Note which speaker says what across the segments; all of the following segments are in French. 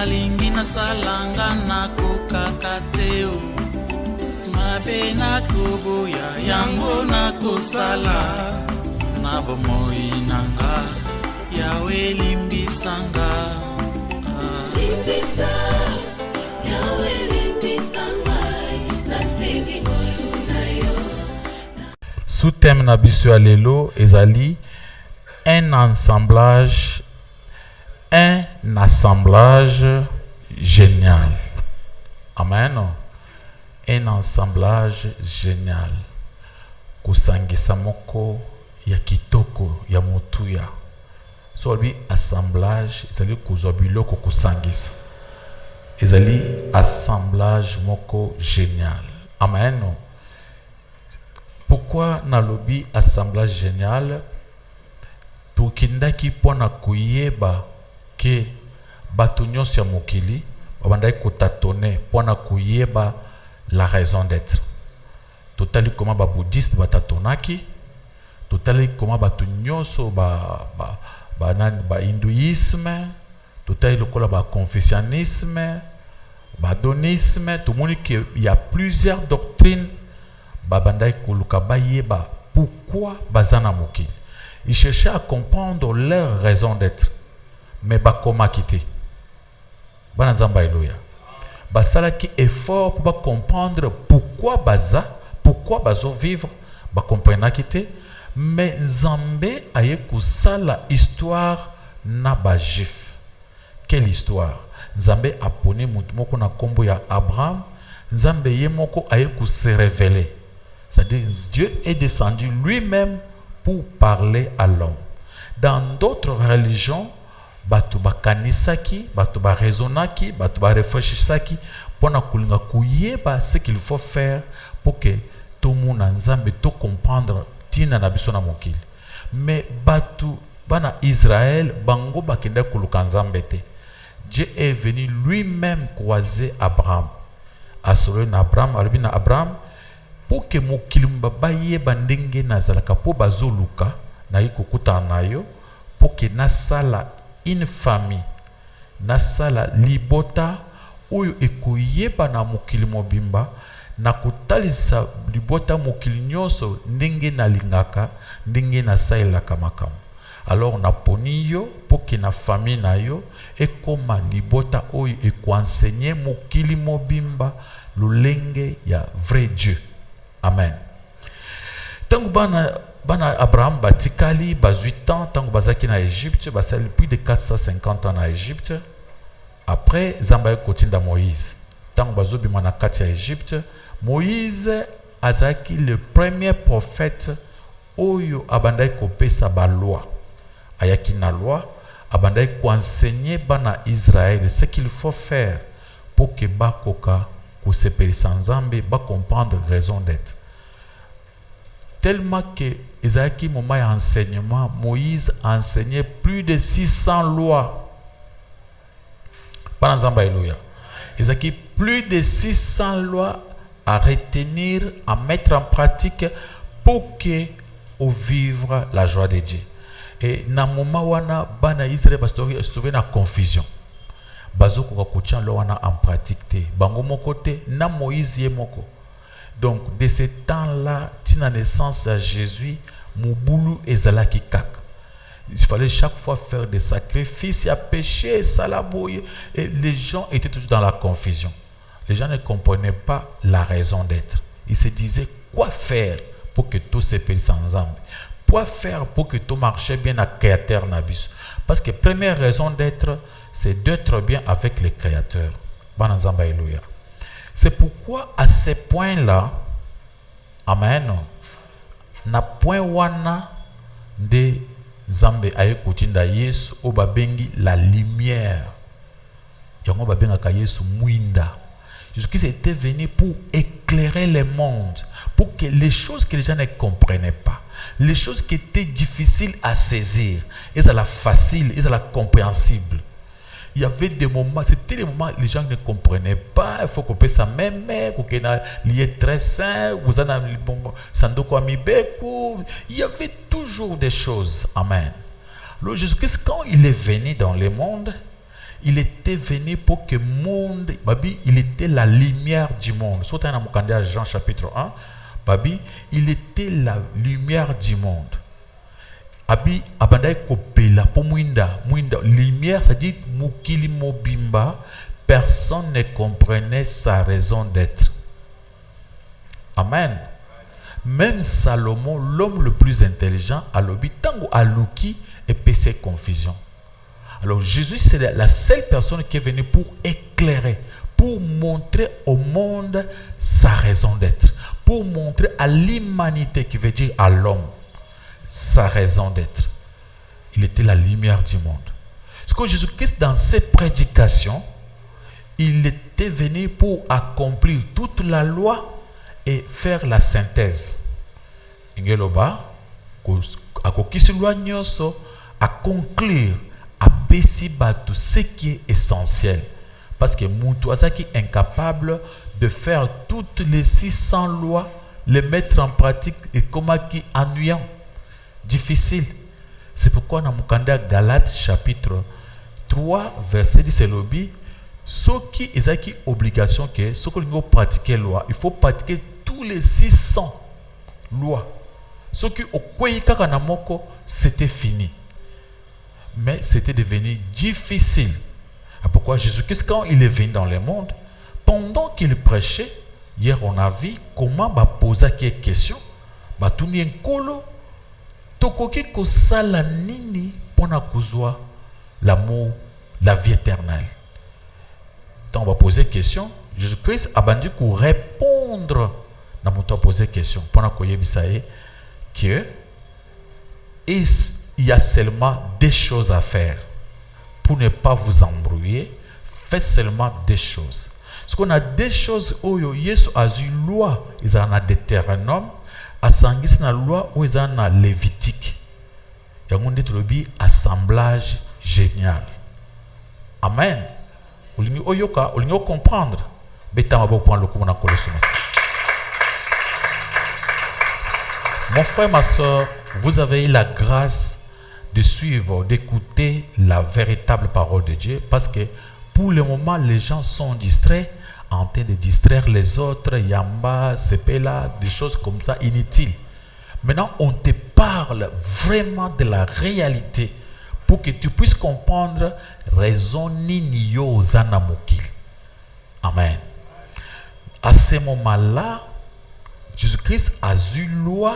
Speaker 1: nalingi nasalanga nakokaka te o mabe nakoboya yango nakosala na bomoi nanga yawe limbisanga
Speaker 2: limbisa yawe limbisanga nasengi ngolu na yo.
Speaker 3: Sous-thème na biso ya lelo ezali un assemblage génial. Amen. Un assemblage génial. Kusangisa moko ya kitoko ya motuya. So bi assemblage ezali kuzwa biloko kusangisa. Ezali assemblage moko génial. Amen. Pourquoi nalobi assemblage génial? Tokindaki pona kuyeba ke bato nyonso ya mokili babandaki kotatone pona kuyeba la raison d'être. Totali comment ba bouddhiste batatonaki, totali comment bato nyonso ba hindouisme, totali lokola ba confucianisme, ba donisme, tout le monde qu'il y a plusieurs doctrines babandaki koluka bayeba pourquoi bazana mokili. Ils cherchaient à comprendre leur raison d'être. Mais bakoma kité. Banazamba eloya. Basala qui effort pour comprendre pourquoi bazo vivre, ba comprendre kité. Mais Zambé aye kusala histoire na ba jif. Quelle histoire? Zambé a poni moko na kombo ya Abraham. Zambé ye moko aye se révéler. C'est-à-dire Dieu est descendu lui-même pour parler à l'homme. Dans d'autres religions, batu bakanisaki, batu ba raisonnaki, batu ba réfléchisaki, pona kulinga kuyeba ce qu'il faut faire pour que tout le monde nzambe to comprendre tina na biso na mokili. Mais batu bana Israël bango bakenda kuluka nzambe te. Dieu est venu lui-même croiser Abraham. Asolo na Abraham, albi na Abraham pour que mokili mbabaye bandenge nazalaka po bazoluka na ikokuta nayo pour que nasala une famille nasala libota oyo ekoyeba na mokili mobimba na kotalisa libota mokili nyonso ndenge nalingaka ndenge nasalelaka makambo. Alors na poni yo pour que na famille na yo ekoma libota oyo ekoenseigner mokili mobimba lolenge ya vrai Dieu. Amen. Tango bana Abraham batikali bas 8 ans tango bazaki na Égypte basali plus de 450 ans na Égypte. Après Zamba kotinda Moïse. Tango bazobima na kati ya Égypte, Moïse azaki le premier prophète oyo abandai kopesa ba loi. Ayaki na loi abandai ko enseigner bana Israël ce qu'il faut faire pour que bakoka pour se Nzambe ba comprendre raison d'être. Tellement que Isaïe moment enseignement, Moïse a enseigné plus de 600 lois. Pendant Nzamba Eloya. Isaïe plus de 600 lois à retenir, à mettre en pratique pour que au vivre la joie de Dieu. Et na moment wana bana Israël se trouver na confusion. Bazoko kokocha lo wana en pratique te bango moko te na Moïse ye moko. Donc de ce temps-là tina naissance à Jésus mubulu ezalaki kak. Il fallait chaque fois faire des sacrifices, il y a péché, salaboye, et les gens étaient toujours dans la confusion. Les gens ne comprenaient pas la raison d'être. Ils se disaient quoi faire pour que tout se passe ensemble. Quoi faire pour que tout marche bien à créateur nabis. Parce que première raison d'être c'est d'être bien avec le Créateur. C'est pourquoi à ce point-là, amen, na point wana de Zambe aye kotinda Yesu obabengi la lumière. Yango babenga ka Yesu muinda. Jésus-Christ était venu pour éclairer le monde, pour que les choses que les gens ne comprenaient pas, les choses qui étaient difficiles à saisir, elles étaient faciles, elles étaient compréhensibles. Il y avait des moments, c'était les moments où les gens ne comprenaient pas. Il faut qu'on puisse ça même, qu'on ait lié très sain, vous en avez sandoko amibeku. Il y avait toujours des choses. Amen. Alors Jésus-Christ, quand il est venu dans le monde, il était venu pour que le monde, babi, il était la lumière du monde. Surtout dans Jean chapitre 1, babi, il était la lumière du monde. Abi abandai kopela po muinda lumière, ça dit mukili mobimba, personne ne comprenait sa raison d'être. Amen. Même Salomon, l'homme le plus intelligent, a l'obi tango aluki et PC confusion. Alors Jésus, c'est la seule personne qui est venue pour éclairer, pour montrer au monde sa raison d'être, pour montrer à l'humanité, qui veut dire à l'homme, sa raison d'être. Il était la lumière du monde. Parce que Jésus-Christ, dans ses prédications, il était venu pour accomplir toute la loi et faire la synthèse. Ingeloba, à conclure, à baisser tout ce qui est essentiel. Parce que Moutoisa qui est incapable de faire toutes les 600 lois, les mettre en pratique, et comment qui est ennuyant, difficile. C'est pourquoi dans Mukanda Galates chapitre 3, verset 10, c'est l'obi. Ceux qui ont obligation que ceux qui ont pratiqué la loi, il faut pratiquer tous les 600 lois. Ceux qui ont koyika kanamoko, c'était fini. Mais c'était devenu difficile. Pourquoi Jésus-Christ, quand il est venu dans le monde, pendant qu'il prêchait, hier on a vu comment poser quelques questions. Tout n'y kolo, tokoki kosala nini pona kuzwa l'amour, la vie éternelle. Quand on va poser question, Jésus-Christ a bandu pour répondre dans mon temps poser question. Pendant qu'on y que il y a seulement des choses à faire. Pour ne pas vous embrouiller, faites seulement des choses. Parce qu'on a des choses où Yesu a une loi, ils en a Deutéronome, à Sangis na loi où ils en a Lévitique. Et on dit le assemblage génial. Amen. Vous comprendre. Mon frère, ma soeur, vous avez eu la grâce de suivre, d'écouter la véritable parole de Dieu, parce que pour le moment, les gens sont distraits, en train de distraire les autres, yamba, sepela, des choses comme ça inutiles. Maintenant, on te parle vraiment de la réalité pour que tu puisses comprendre raison nini yo zana mokil. Amen. À ce moment-là, Jésus-Christ a eu loi.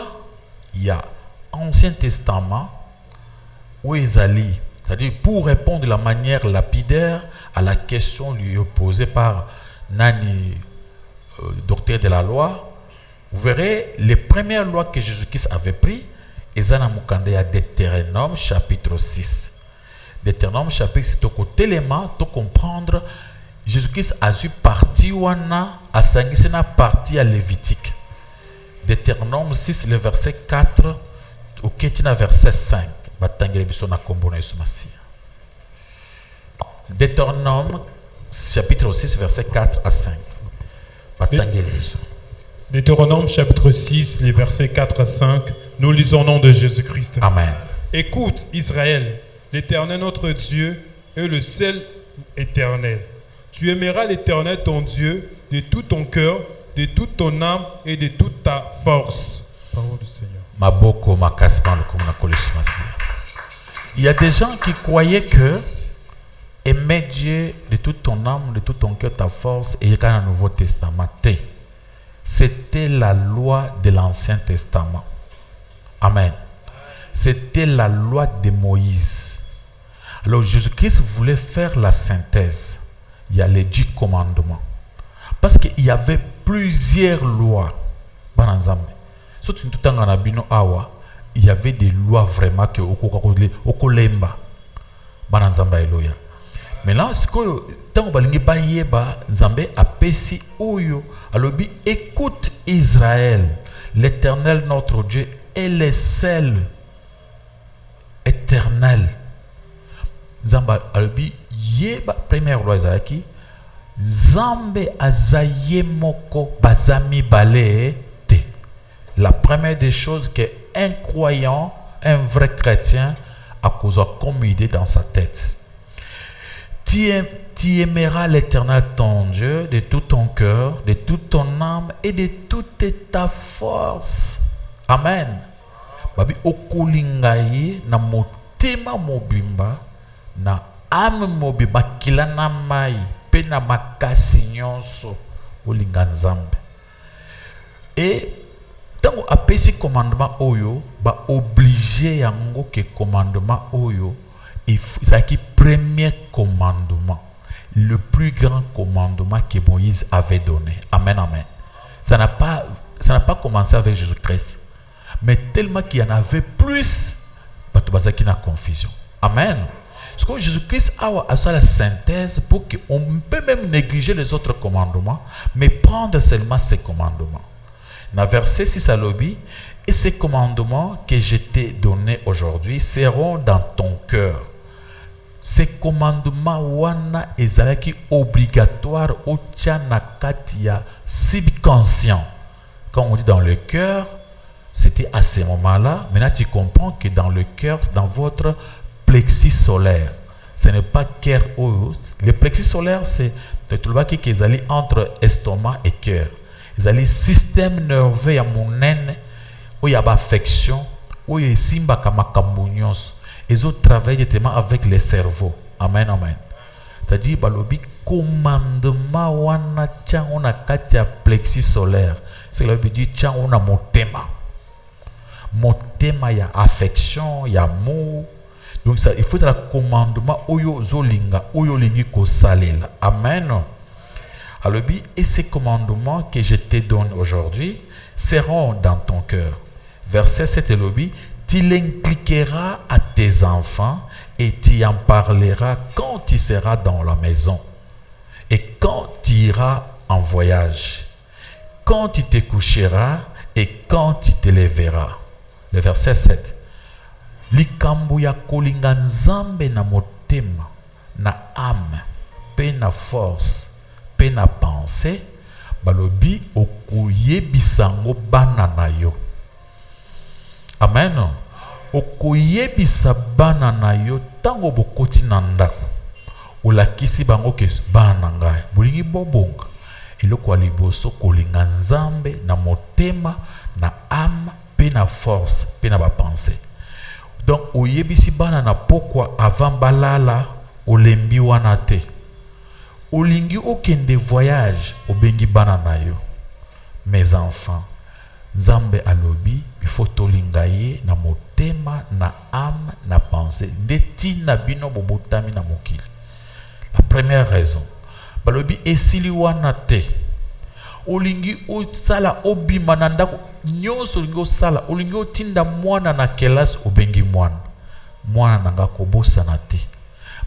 Speaker 3: Il y a Ancien Testament où ils allaient, c'est-à-dire pour répondre de la manière lapidaire à la question lui posée par Nani, docteur de la loi. Vous verrez les premières lois que Jésus-Christ avait prises. Ezana mukande ya Deutéronome chapitre 6. Deutéronome chapitre 6, to côté-lément, to comprendre Jésus-Christ a eu partie wana a sangisena partie à Lévitique. Deutéronome 6, le verset 4 au ketina verset 5. Batangele biso na kombo na Yesu Masiya. Deutéronome chapitre 6, verset 4 à 5. Batangele biso.
Speaker 4: Deutéronome chapitre 6, les versets 4 à 5, nous lisons au nom de Jésus-Christ.
Speaker 3: Amen.
Speaker 4: Écoute Israël, l'Éternel notre Dieu est le seul éternel. Tu aimeras l'Éternel ton Dieu de tout ton cœur, de toute ton âme et de toute ta force. Parole du Seigneur.
Speaker 3: Il y a des gens qui croyaient que aimer Dieu de toute ton âme, de tout ton cœur, ta force, et il y a un Nouveau Testament. C'était la loi de l'Ancien Testament. Amen. C'était la loi de Moïse. Alors Jésus-Christ voulait faire la synthèse. Il y a les 10 commandements. Parce qu'il y avait plusieurs lois. Surtout tout en abino awa, il y avait des lois vraiment que okolemba. Bananzamba eloya. Maintenant, ce que tant balingi bayeba Nzambe apesi oyo alobi écoute Israël, l'Éternel notre Dieu est le seul éternel. Nzamba alobi yeba première loi zaki Nzambe azaye moko bazami bale te. La première des choses qu'un croyant, un vrai chrétien a causé comme idée dans sa tête. Tu aimeras l'Éternel ton Dieu de tout ton cœur, de toute ton âme et de toute ta force. Amen. Babi okulingaye na motema mobimba na âme mobimba kila na mai pe na makasi nyonso olinga Nzambe. Et tango apesi commandement oyo ba obligé yango ke commandement oyo c'est qui premier commandement, le plus grand commandement que Moïse avait donné. Amen, amen. Ça n'a pas commencé avec Jésus-Christ, mais tellement qu'il y en avait plus, parce qu'il y a confusion. Amen. Parce que Jésus-Christ a la synthèse pour qu'on peut même négliger les autres commandements, mais prendre seulement ces commandements. Dans verset 6 à l'obi, et ces commandements que je t'ai donnés aujourd'hui seront dans ton cœur. Ces commandements wana ezalaki obligatoire au tchanakatia subconscient. Quand on dit dans le cœur, c'était à ce moment-là. Maintenant tu comprends que dans le cœur, c'est dans votre plexus solaire. Ce n'est pas cœur. Le plexus solaire, c'est le truc qui est entre estomac et cœur. C'est le système nerveux ya monene où il y a affection, où il y a simba kamakambunios. Ils ont travaillé directement avec le cerveau. Amen, amen. C'est-à-dire, balobi commandement wana tcha ona katia plexus solaire. C'est là que dit tcha ona motema. Motema ya affection, ya amour. Donc ça, il faut un commandement oyo zolinga, oyo lingi ko salela. Amen. Alors, et ces commandements que je te donne aujourd'hui seront dans ton cœur. Verset 7 et lobby. Tu l'inculqueras à tes enfants et tu en parleras quand tu seras dans la maison et quand tu iras en voyage, quand tu te coucheras et quand tu te lèveras. Le verset 7. Likambo ya kolinga Nzambe na motema, na âme, pe na force, pe na pensée, balobi okoyebisango bana na yo. Amen. Okoyebisa bana na yo tango bokoti na ndako. Olakisi bango ke bana ngai bolingi bobonga. Eloko liboso kolinga Nzambe na motema, na âme, pe na force, pe na ba pensée. Donc oyebisi bana na pokwa avant balala olembi wana te. Olingi okende voyage obengi bana na yo. Mes enfants, Nzambe alobi il faut tolingaye na motema, na âme, na pensée. Deti na bino bobotami na mokili. La première raison, balobi esili wana te. Olingi osala obima na ndako nyonso olingi osala, olingi otinda mwana na kelasi obengi mwana. Mwana nanga kobosana te.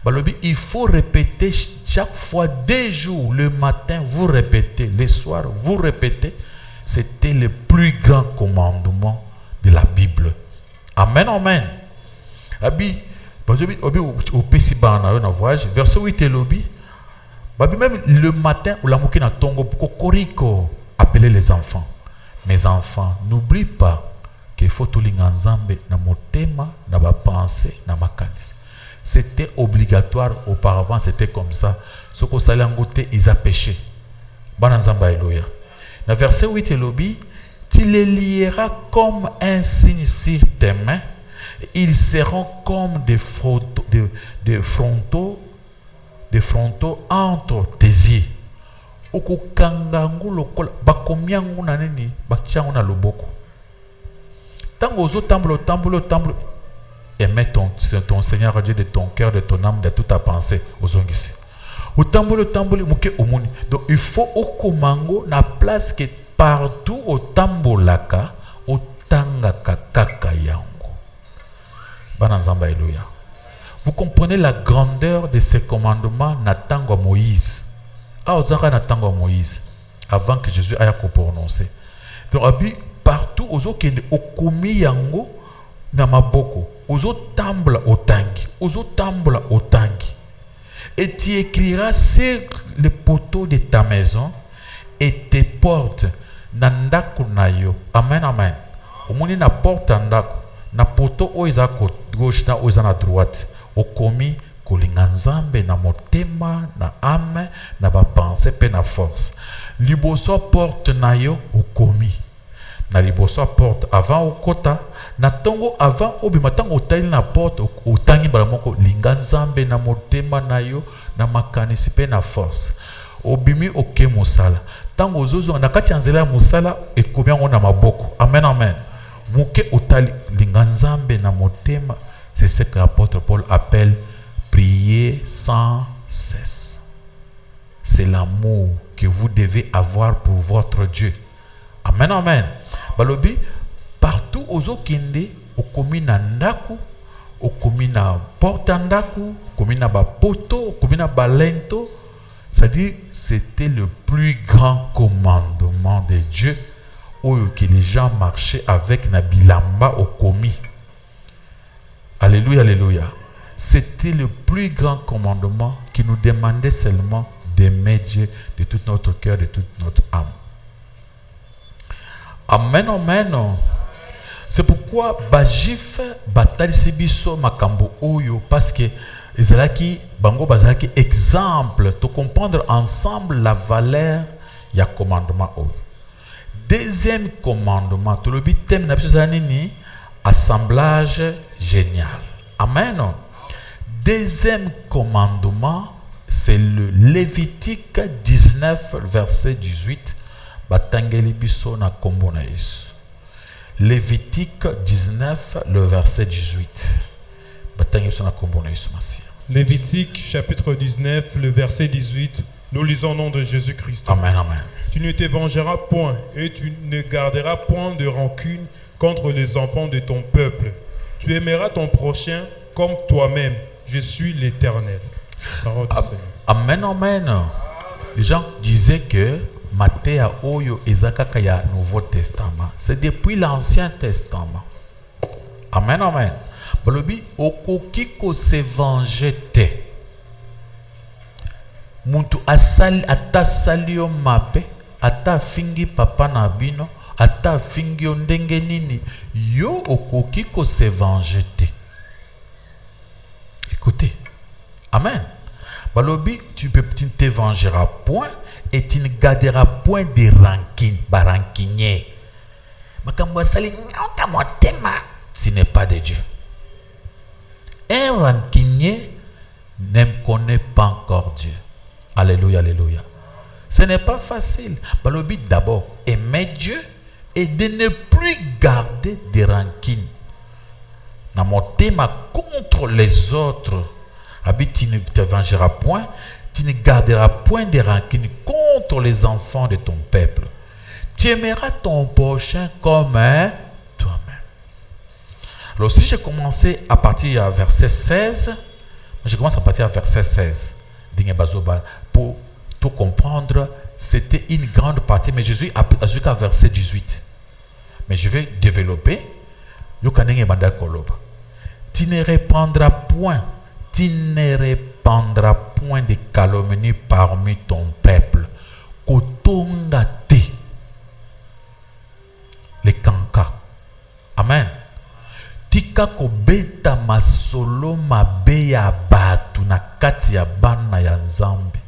Speaker 3: Balobi il faut répéter chaque fois 2 jours, le matin vous répétez, le soir vous répétez. C'était le plus grand commandement de la Bible. Amen, amen. Abi, au PC bana na voyage, verset 8 et lobby. Babi même le matin ou la moké na tongo kokoriko appeler les enfants. Mes enfants, n'oublie pas qu'il faut tolinga Nzambe na motema, na ba pensée, na makanisi. C'était obligatoire auparavant, c'était comme ça. Ce qu'on s'allait en côté, ils ont péché. Bana Nzamba eloya. Dans verset 8 et lobby, tu les lieras comme un signe sur tes mains. Ils seront comme des frontaux entre tes yeux. Okokangangu lokola bakomyangu na nini bakchangu na loboko. Tango zo tambulo aimez ton Seigneur Dieu de ton cœur, de ton âme, de toute ta pensée aux ongisi. Otambolo muke omoni. Donc il faut au komango na place que partout au tambolaka otangaka kaka yango. Bana Nzamba eloya. Vous comprenez la grandeur de ces commandements na tango Moïse. Ozaka na tango Moïse avant que Jésus aille prononcer. Donc abi partout ozo kende okomi yango na maboko, ozo tambla otangi, et tu écriras sur les poteaux de ta maison et tes portes nandako na yo. Amen, amen. Omoni na porte ndako, na poteau oiza côté gauche na oiza na droite, okomi kolinga nzambe na motema na âme na bapense pe na force. Liboso porte na yo okomi. Na liboso porte avant okota na tongo avant obima tango otali na porte otangi mbala moko linga nzambe na motema na yo na makanisi pe na force. Obimi oke mosala. Tango ozozo na kati ya nzela ya mosala ekomi yango na maboko. Amen, amen. Moke otali linga nzambe na motema. C'est ce que l'apôtre Paul appelle prier sans cesse. C'est l'amour que vous devez avoir pour votre Dieu. Amen, amen. Balobi, partout aux okinde, okomi na ndaku, okomi na porte ndaku, okomi na ba poto, okomi na balento. C'est-à-dire, c'était le plus grand commandement de Dieu où que les gens marchaient avec na bilamba okomi. Alléluia, alléluia. C'était le plus grand commandement qui nous demandait seulement d'aimer Dieu de tout notre cœur, de toute notre âme. Amen, amen. C'est pourquoi Bajif batalisi biso makambo oyo parce que ezalaki bango bazalaki exemple to comprendre ensemble la valeur ya commandement oyo. Deuxième commandement, to lobi thème na biso zanini assemblage génial. Amen. Deuxième commandement, c'est le Lévitique 19, verset 18. Batangeli biso na kombo na Yesu. Lévitique 19, le verset 18. Batangeli biso na kombo na Yesu Masia.
Speaker 4: Lévitique chapitre 19, le verset 18. Nous lisons au nom de Jésus-Christ.
Speaker 3: Amen, amen.
Speaker 4: Tu ne te vengeras point et tu ne garderas point de rancune contre les enfants de ton peuple. Tu aimeras ton prochain comme toi-même. Je suis l'Éternel. Parole du Seigneur.
Speaker 3: Amen, amen. Les gens disaient que Matthieu Oyo Ezakaka ya Nouveau Testament. C'est depuis l'Ancien Testament. Amen, amen. Balobi okoki ko se venger te. Muntu asali atasali yo mabe, ata fingi papa na bino, ata fingi yo ndenge nini, yo okoki ko se venger te. Écoutez. Amen. Balobi, tu ne te vengeras point et tu ne garderas point de rancune, barancunier. Ce n'est pas de Dieu. Un rancunier ne connaît pas encore Dieu. Alléluia, alléluia. Ce n'est pas facile. Balobi, d'abord, aimer Dieu et de ne plus garder de rancune. Dans mon thème contre les autres, tu ne te vengeras point, tu ne garderas point de rancune contre les enfants de ton peuple. Tu aimeras ton prochain comme toi-même. Alors si j'ai commencé à partir du verset 16, je commence à partir du verset 16. Pour tout comprendre, c'était une grande partie, mais Jésus a jusqu'à verset 18. Mais je vais développer. Tu ne répandras point. Tu ne répandras point de calomnie parmi ton peuple. Kotongate. Les kanka. Amen. Tika kobeta masolo mabe ya batu na kati ya bana ya nzambe.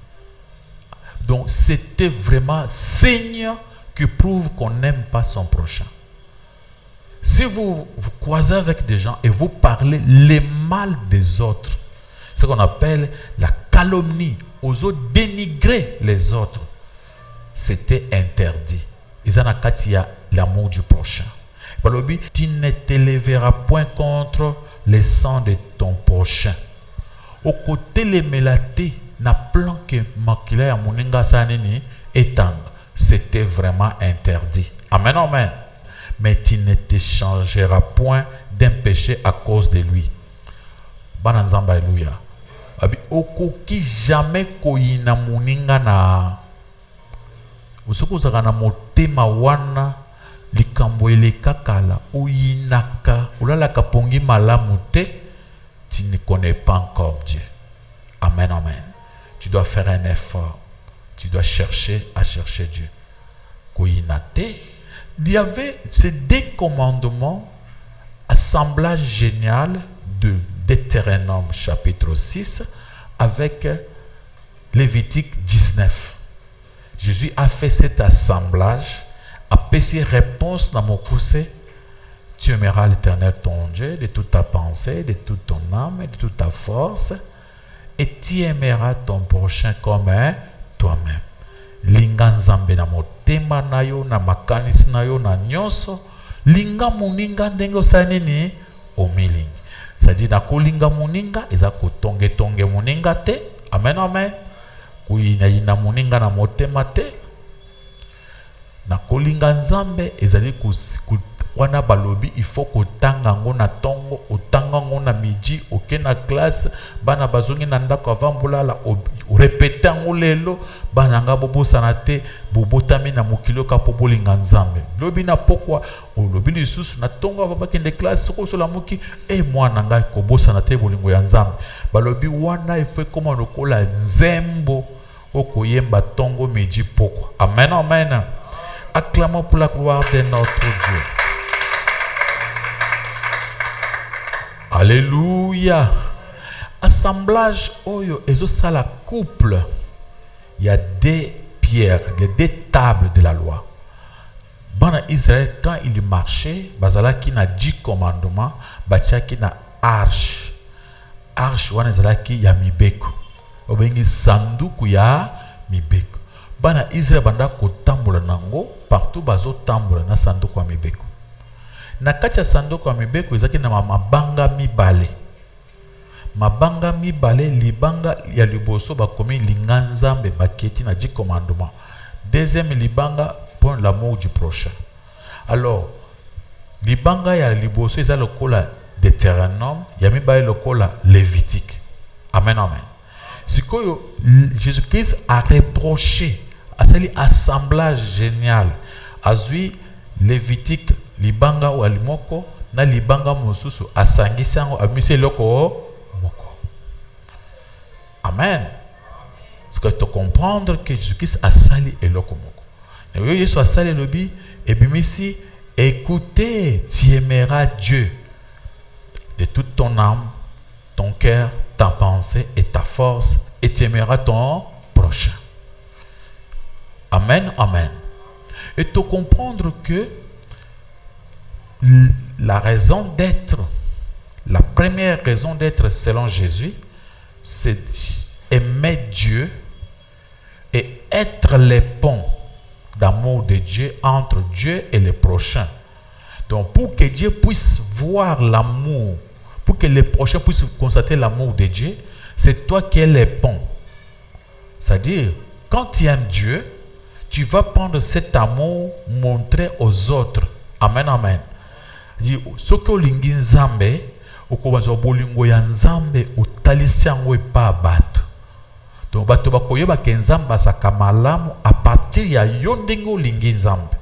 Speaker 3: Donc c'était vraiment signe qui prouve qu'on n'aime pas son prochain. Si vous croisez avec des gens et vous parlez le mal des autres, ce qu'on appelle la calomnie, aux autres, dénigrer les autres, c'était interdit. Ils en ont l'amour du prochain. Tu ne t'élèveras point contre les sangs de ton prochain. Au côté les mélatés, na plan que makila ya moninga sanini étendre, c'était vraiment interdit. Amen, amen. Mais tu ne te changeras point d'un péché à cause de lui. Bananzamba, alléluia. Okoki jamais koyina moninga na usoko zakana motema wana likambo elekakala oyinaka ulala kapongi malamu te, tu ne connais pas encore Dieu. Amen, amen. Tu dois faire un effort. Tu dois chercher à chercher Dieu. Koyinate. Il y avait ces deux commandements, assemblage génial de Deutéronome chapitre 6 avec Lévitique 19. Jésus a fait cet assemblage, a passé réponse dans mon conseil. Tu aimeras l'Éternel ton Dieu de toute ta pensée, de toute ton âme et de toute ta force, et tu aimeras ton prochain comme toi-même. Linga nzambe na motema na yo, na makanisi na yo, na nyonso, linga muninga ndenge osali nini omilingi. C'est-à-dire na kolinga muninga eza kotonge tonge muninga te. Amen, amen. Kuyina muninga na motema te. Na kolinga nzambe ezali wana balobi il faut kotanga ngo na tongo, otanga ngo na midi, oke na classe, bana bazongi na ndako avambulala, répéter ngo lelo, bana nga bobosana te, bobotami na mokilo ka po bolinga nzambe. Lobi na pokwa, lobi lisusu na tongo avabaki de classe, soko sola moki, mwana nga kobosana te bolingo ya nzambe. Balobi wana il faut comment lokola nzembo, okoyemba tongo midi pokwa. Amen, amen. Acclamons pour la gloire de notre Dieu. Alléluia. Assemblage oyo ezosala couple. Il y a des pierres, il y a des tables de la loi. Bana Israël quand il marchait, bazalaki na 10 commandements, batiaki na arche. Arche wana ezalaki ya mibeko. Obengi sanduku ya mibeko. Bana Israël banda kotambola nango, partout bazo tambola na sanduku ya mibeko. Na kati ya sanduku ya mibeko ezaki na mabanga mibale. Mabanga mibale, libanga ya liboso bakomi linga nzambe baketi na 10 commandements. Deuxième libanga pour l'amour du prochain. Alors, libanga ya liboso eza lokola Deutéronome, ya mibale lokola Lévitique. Amen, amen. Sikoyo Jésus-Christ a reproché à cet assemblage génial. Azui Lévitique libanga ou alimoko na libanga mosusu asangisi yango amise loko moko. Amen. Est-ce que tu comprendre que Jésus-Christ a sali eloko moko. Et oui, Jésus a sali lobi et bimisi écoutez, tu aimeras Dieu de toute ton âme, ton cœur, ta pensée et ta force, et tu aimeras ton prochain. Amen, amen. Et tu comprendre que la raison d'être, la première raison d'être selon Jésus, c'est aimer Dieu et être les ponts d'amour de Dieu entre Dieu et les prochains. Donc pour que Dieu puisse voir l'amour, pour que les prochains puissent constater l'amour de Dieu, c'est toi qui es les ponts. C'est-à-dire, quand tu aimes Dieu, tu vas prendre cet amour, montrer aux autres. Amen, amen. Ce que lingi nzambe, okobanza bolingo ya nzambe utalisi yango epa bato. Donc bato bakoyeba ke nzambe asaka malamu à partir ya yo ndenge olingi nzambe.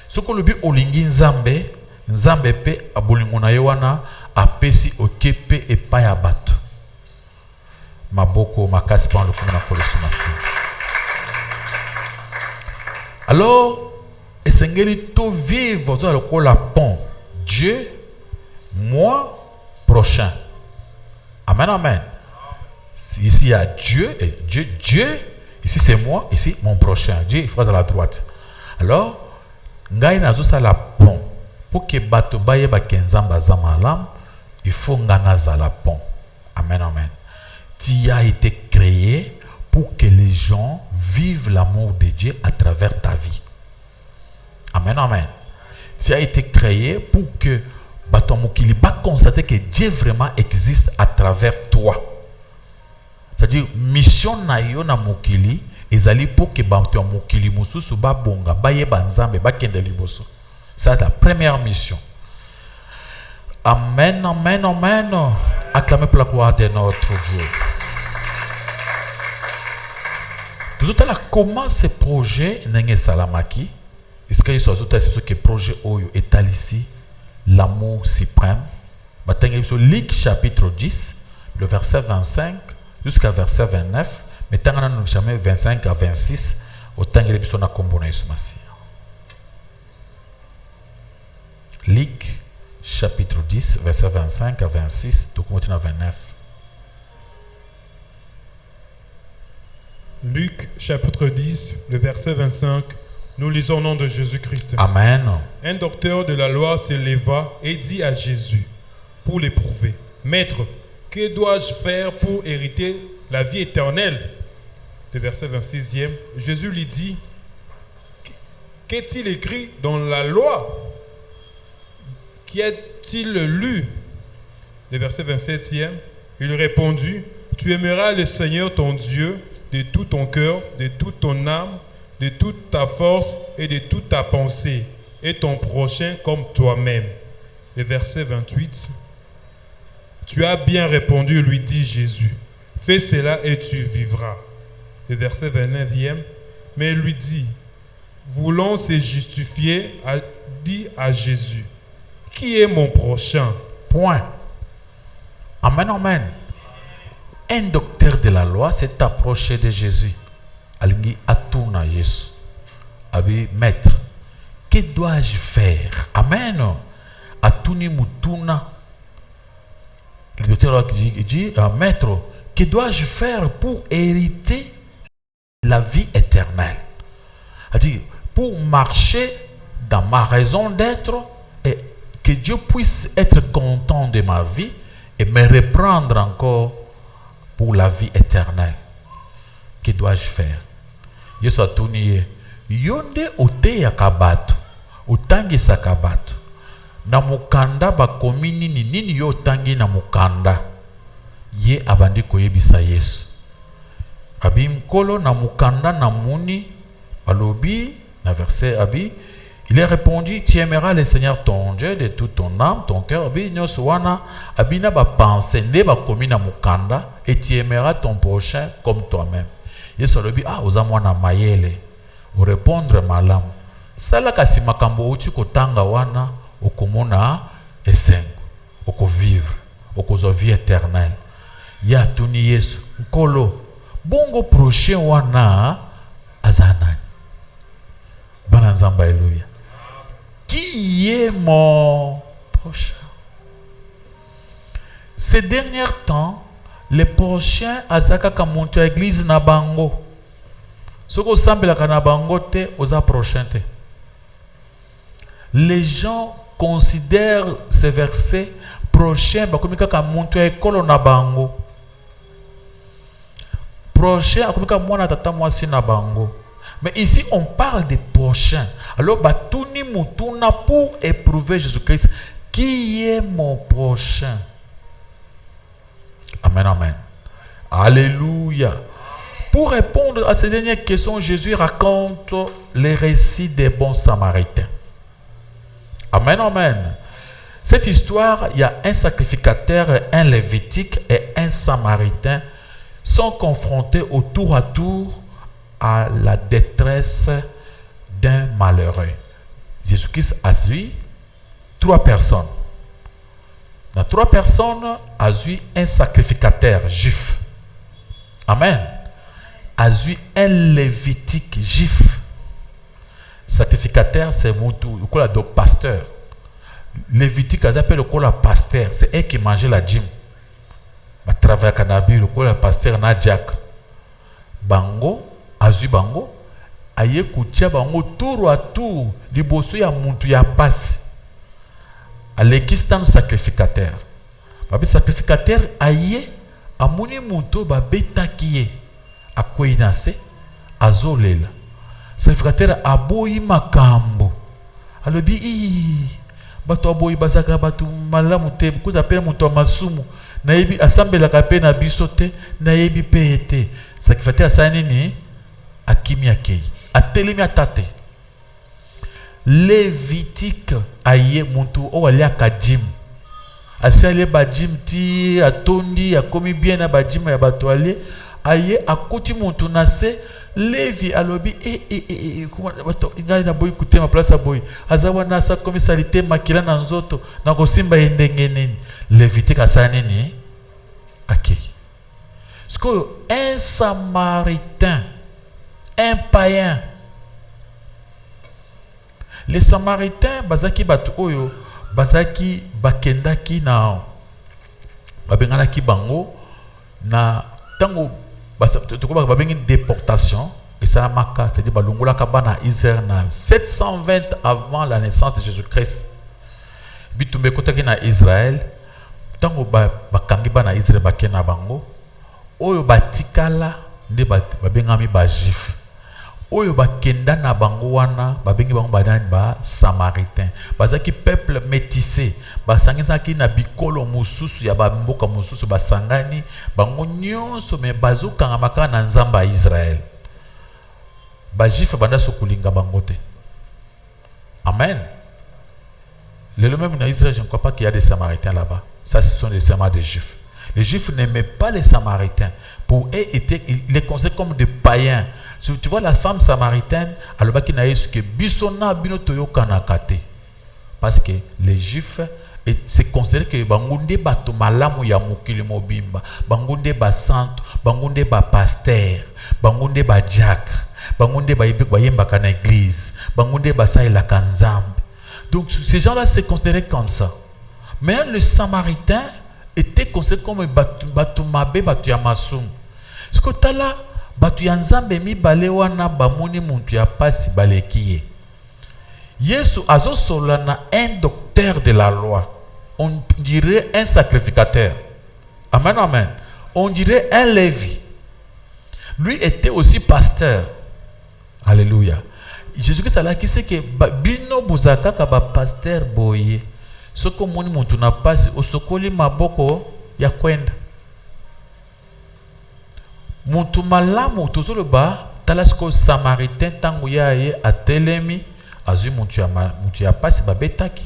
Speaker 3: Ce que lobi olingi nzambe, nzambe pe abolingo na yo wana apesi okepe epa ya bato. Maboko makasi pa lokumu na koleso masi. Alors, esengeli tout vivre dans le col pont. Dieu, moi, prochain. Amen, amen. Ici il y a Dieu et Dieu. Ici c'est moi, ici mon prochain. Dieu il faut à la droite. Alors, ngai nazo sala pont. Pour que bato baye ba kenzamba za malam, il faut ngana za la pont. Amen, amen. Tu as été créé pour que les gens vivent l'amour de Dieu à travers ta vie. Amen, amen. Tu as été créé pour que Batomokili va constater que Dieu vraiment existe à travers toi. C'est-à-dire, mission na yo na mokili, ezali pour que Batomokili mususu ba bonga, ba yeba nzambe, ba kende liboso. C'est la première mission. Amen, amen, amen. Acclamez pour la gloire de notre Dieu. Tout à l'heure, comment ce projet n'est salamaki? Est-ce que ce que projet Oyo est ici, l'amour suprême? Luc chapitre 10, le verset 25 jusqu'à verset 29, mais tant qu'on jamais 25 à 26, autant que les personnes à comboner ce massif. Luc chapitre 10, verset 25 à 26, tout continue à 29.
Speaker 4: Luc chapitre 10, le verset 25, nous lisons au nom de Jésus-Christ.
Speaker 3: Amen.
Speaker 4: Un docteur de la loi se leva et dit à Jésus, pour l'éprouver, « Maître, que dois-je faire pour hériter la vie éternelle ?» Le verset 26e, Jésus lui dit, « Qu'est-il écrit dans la loi? Qu'y a-t-il lu ?» Le verset 27e, il répondit, « Tu aimeras le Seigneur ton Dieu de tout ton cœur, de toute ton âme, de toute ta force et de toute ta pensée, et ton prochain comme toi-même. » Le verset 28, « Tu as bien répondu, lui dit Jésus, fais cela et tu vivras. » Le verset 29e, « Mais il lui dit, voulant se justifier, dit à Jésus, qui est mon prochain? »
Speaker 3: Point. Amen, amen. Un docteur de la loi s'est approché de Jésus. Alingi atuna Jésus. Abi maître, que dois-je faire? Amen. Atuni mutuna. Le docteur dit, maître, que dois-je faire pour hériter la vie éternelle? Il dit, pour marcher dans ma raison d'être et que Dieu puisse être content de ma vie et me reprendre encore pour la vie éternelle. Que dois-je faire? Yesu atuni yonde ote ya kabatu utangi sakabatu na mukanda bakomi nini yo tangi na mukanda ye abandi koyebisa Yesu abi mkolo na mukanda na muni alobi na verset abi il a répondu, tu aimeras le Seigneur ton Dieu de toute ton âme, ton cœur, abi nyoswana abi na ba pensée nde bakomi na mukanda, et tu aimeras ton prochain comme toi-même. Yesu alobi oza mwana mayele o répondre malamu sala kasi makambo uchi kotanga wana okomona esengo okovivre okozwa vie éternelle ya tuni Yesu nkolo bongo prochain wana azanani bana nzamba haleluya. Qui est mon prochain? Ces derniers temps, les prochains azaka kamuntu église na bango. Soko sambela kana bango te oza prochain te. Les gens considèrent ces versets prochain bakomika kamuntu ekolo na bango. Prochain akomika mwana tata mwasi na bango. Mais ici, on parle des prochains. Alors, Batuni Mutuna pour éprouver Jésus-Christ. Qui est mon prochain? Amen, amen. Alléluia. Pour répondre à ces dernières questions, Jésus raconte les récits des bons samaritains. Amen, amen. Cette histoire, il y a un sacrificateur, un lévitique et un samaritain sont confrontés au tour à tour à la détresse d'un malheureux. Jésus-Christ a vu 3 personnes. Dans 3 personnes, a vu un sacrificateur juif. Amen. A vu un lévitique juif. Sacrificateur, c'est le pasteur. Lévitique, ils appellent le pasteur. C'est eux qui mangeaient la dîme. Ils travaillent cannabis, le pasteur na diacre. Bango, azu bango aye kutia bango tour à tour liboso ya muntu ya pasi alekistan sacrificateur babi sacrificateur aye amuni muntu babetaki ye akweinase azolela sacrificateur aboyi makambo alobi bato aboyi bazaka bato malamu te kuza pena muntu masumu nayebi asambelaka pe na biso te nayebi pe ete sacrificateur asani ni akimi akei atelemi atate lévitique aye muntu o alia kadim asali ba jim ti atondi akomi bien na ba jim ya bato ale aye akoti muntu na se levi alobi kuma bato ngai na boy kutema place boy azawa na sa komisalité makila na nzoto na kosimba endenge nini lévitique asani ni akei. Parce qu'un samaritain, un païen, les samaritains, bazaki batu oyo, bazaki bakendaki na babenganaki bango na tango babengi déportation esalamaka, c'est-à-dire balongolaka bana Israël na 720 avant la naissance de Jésus-Christ. Bitumbe kotaki na Israël tango bakangi bana Israël bakena bango oyo batikala nde babengami ba juif. Oyo bakenda na bango wana babengi bango badani ba samaritain. Bazaki peuple métissé, basangizaki na bikolo mususu ya bamboka mususu basangani bango nyonso me bazokanga makana na nzamba ya Israël. Ba juif banda sokulinga bango te. Amen. Le même en Israël, je ne crois pas qu'il y a des samaritains là-bas. Ça, ce sont des serments des juifs. Les juifs n'aimaient pas les samaritains. Pour eux, ils les considéraient comme des païens. Si tu vois la femme samaritaine, elle va que bisona bino toyo kanakate. Parce que les juifs c'est considéré que bangunde bato malamu ya mokili mobimba, bangunde ba santo, bangunde ba pasteur, bangunde ba diacre, bangunde ba yemba kana église, bangunde ba saïla kanzambe. Donc ces gens-là se considéraient comme ça. Mais le samaritain était considéré comme batu mabe, batu ya masum. Ce que tu as là, batu ya nzambe mi bale wana bamoni muntu ya pasi balekiye. Yesu azo solana un docteur de la loi. On dirait un sacrificateur. Amen, amen. On dirait un Lévi. Lui était aussi pasteur. Alléluia. Jésus-Christ a là qui sait que bino buzaka kaba pasteur boye. Ce que moni muntu na pasi osokoli maboko ya kwenda. Muntu malamu tozolo ba talasko samaritain tangu ya ye atelemi azu muntu ya pasi babetaki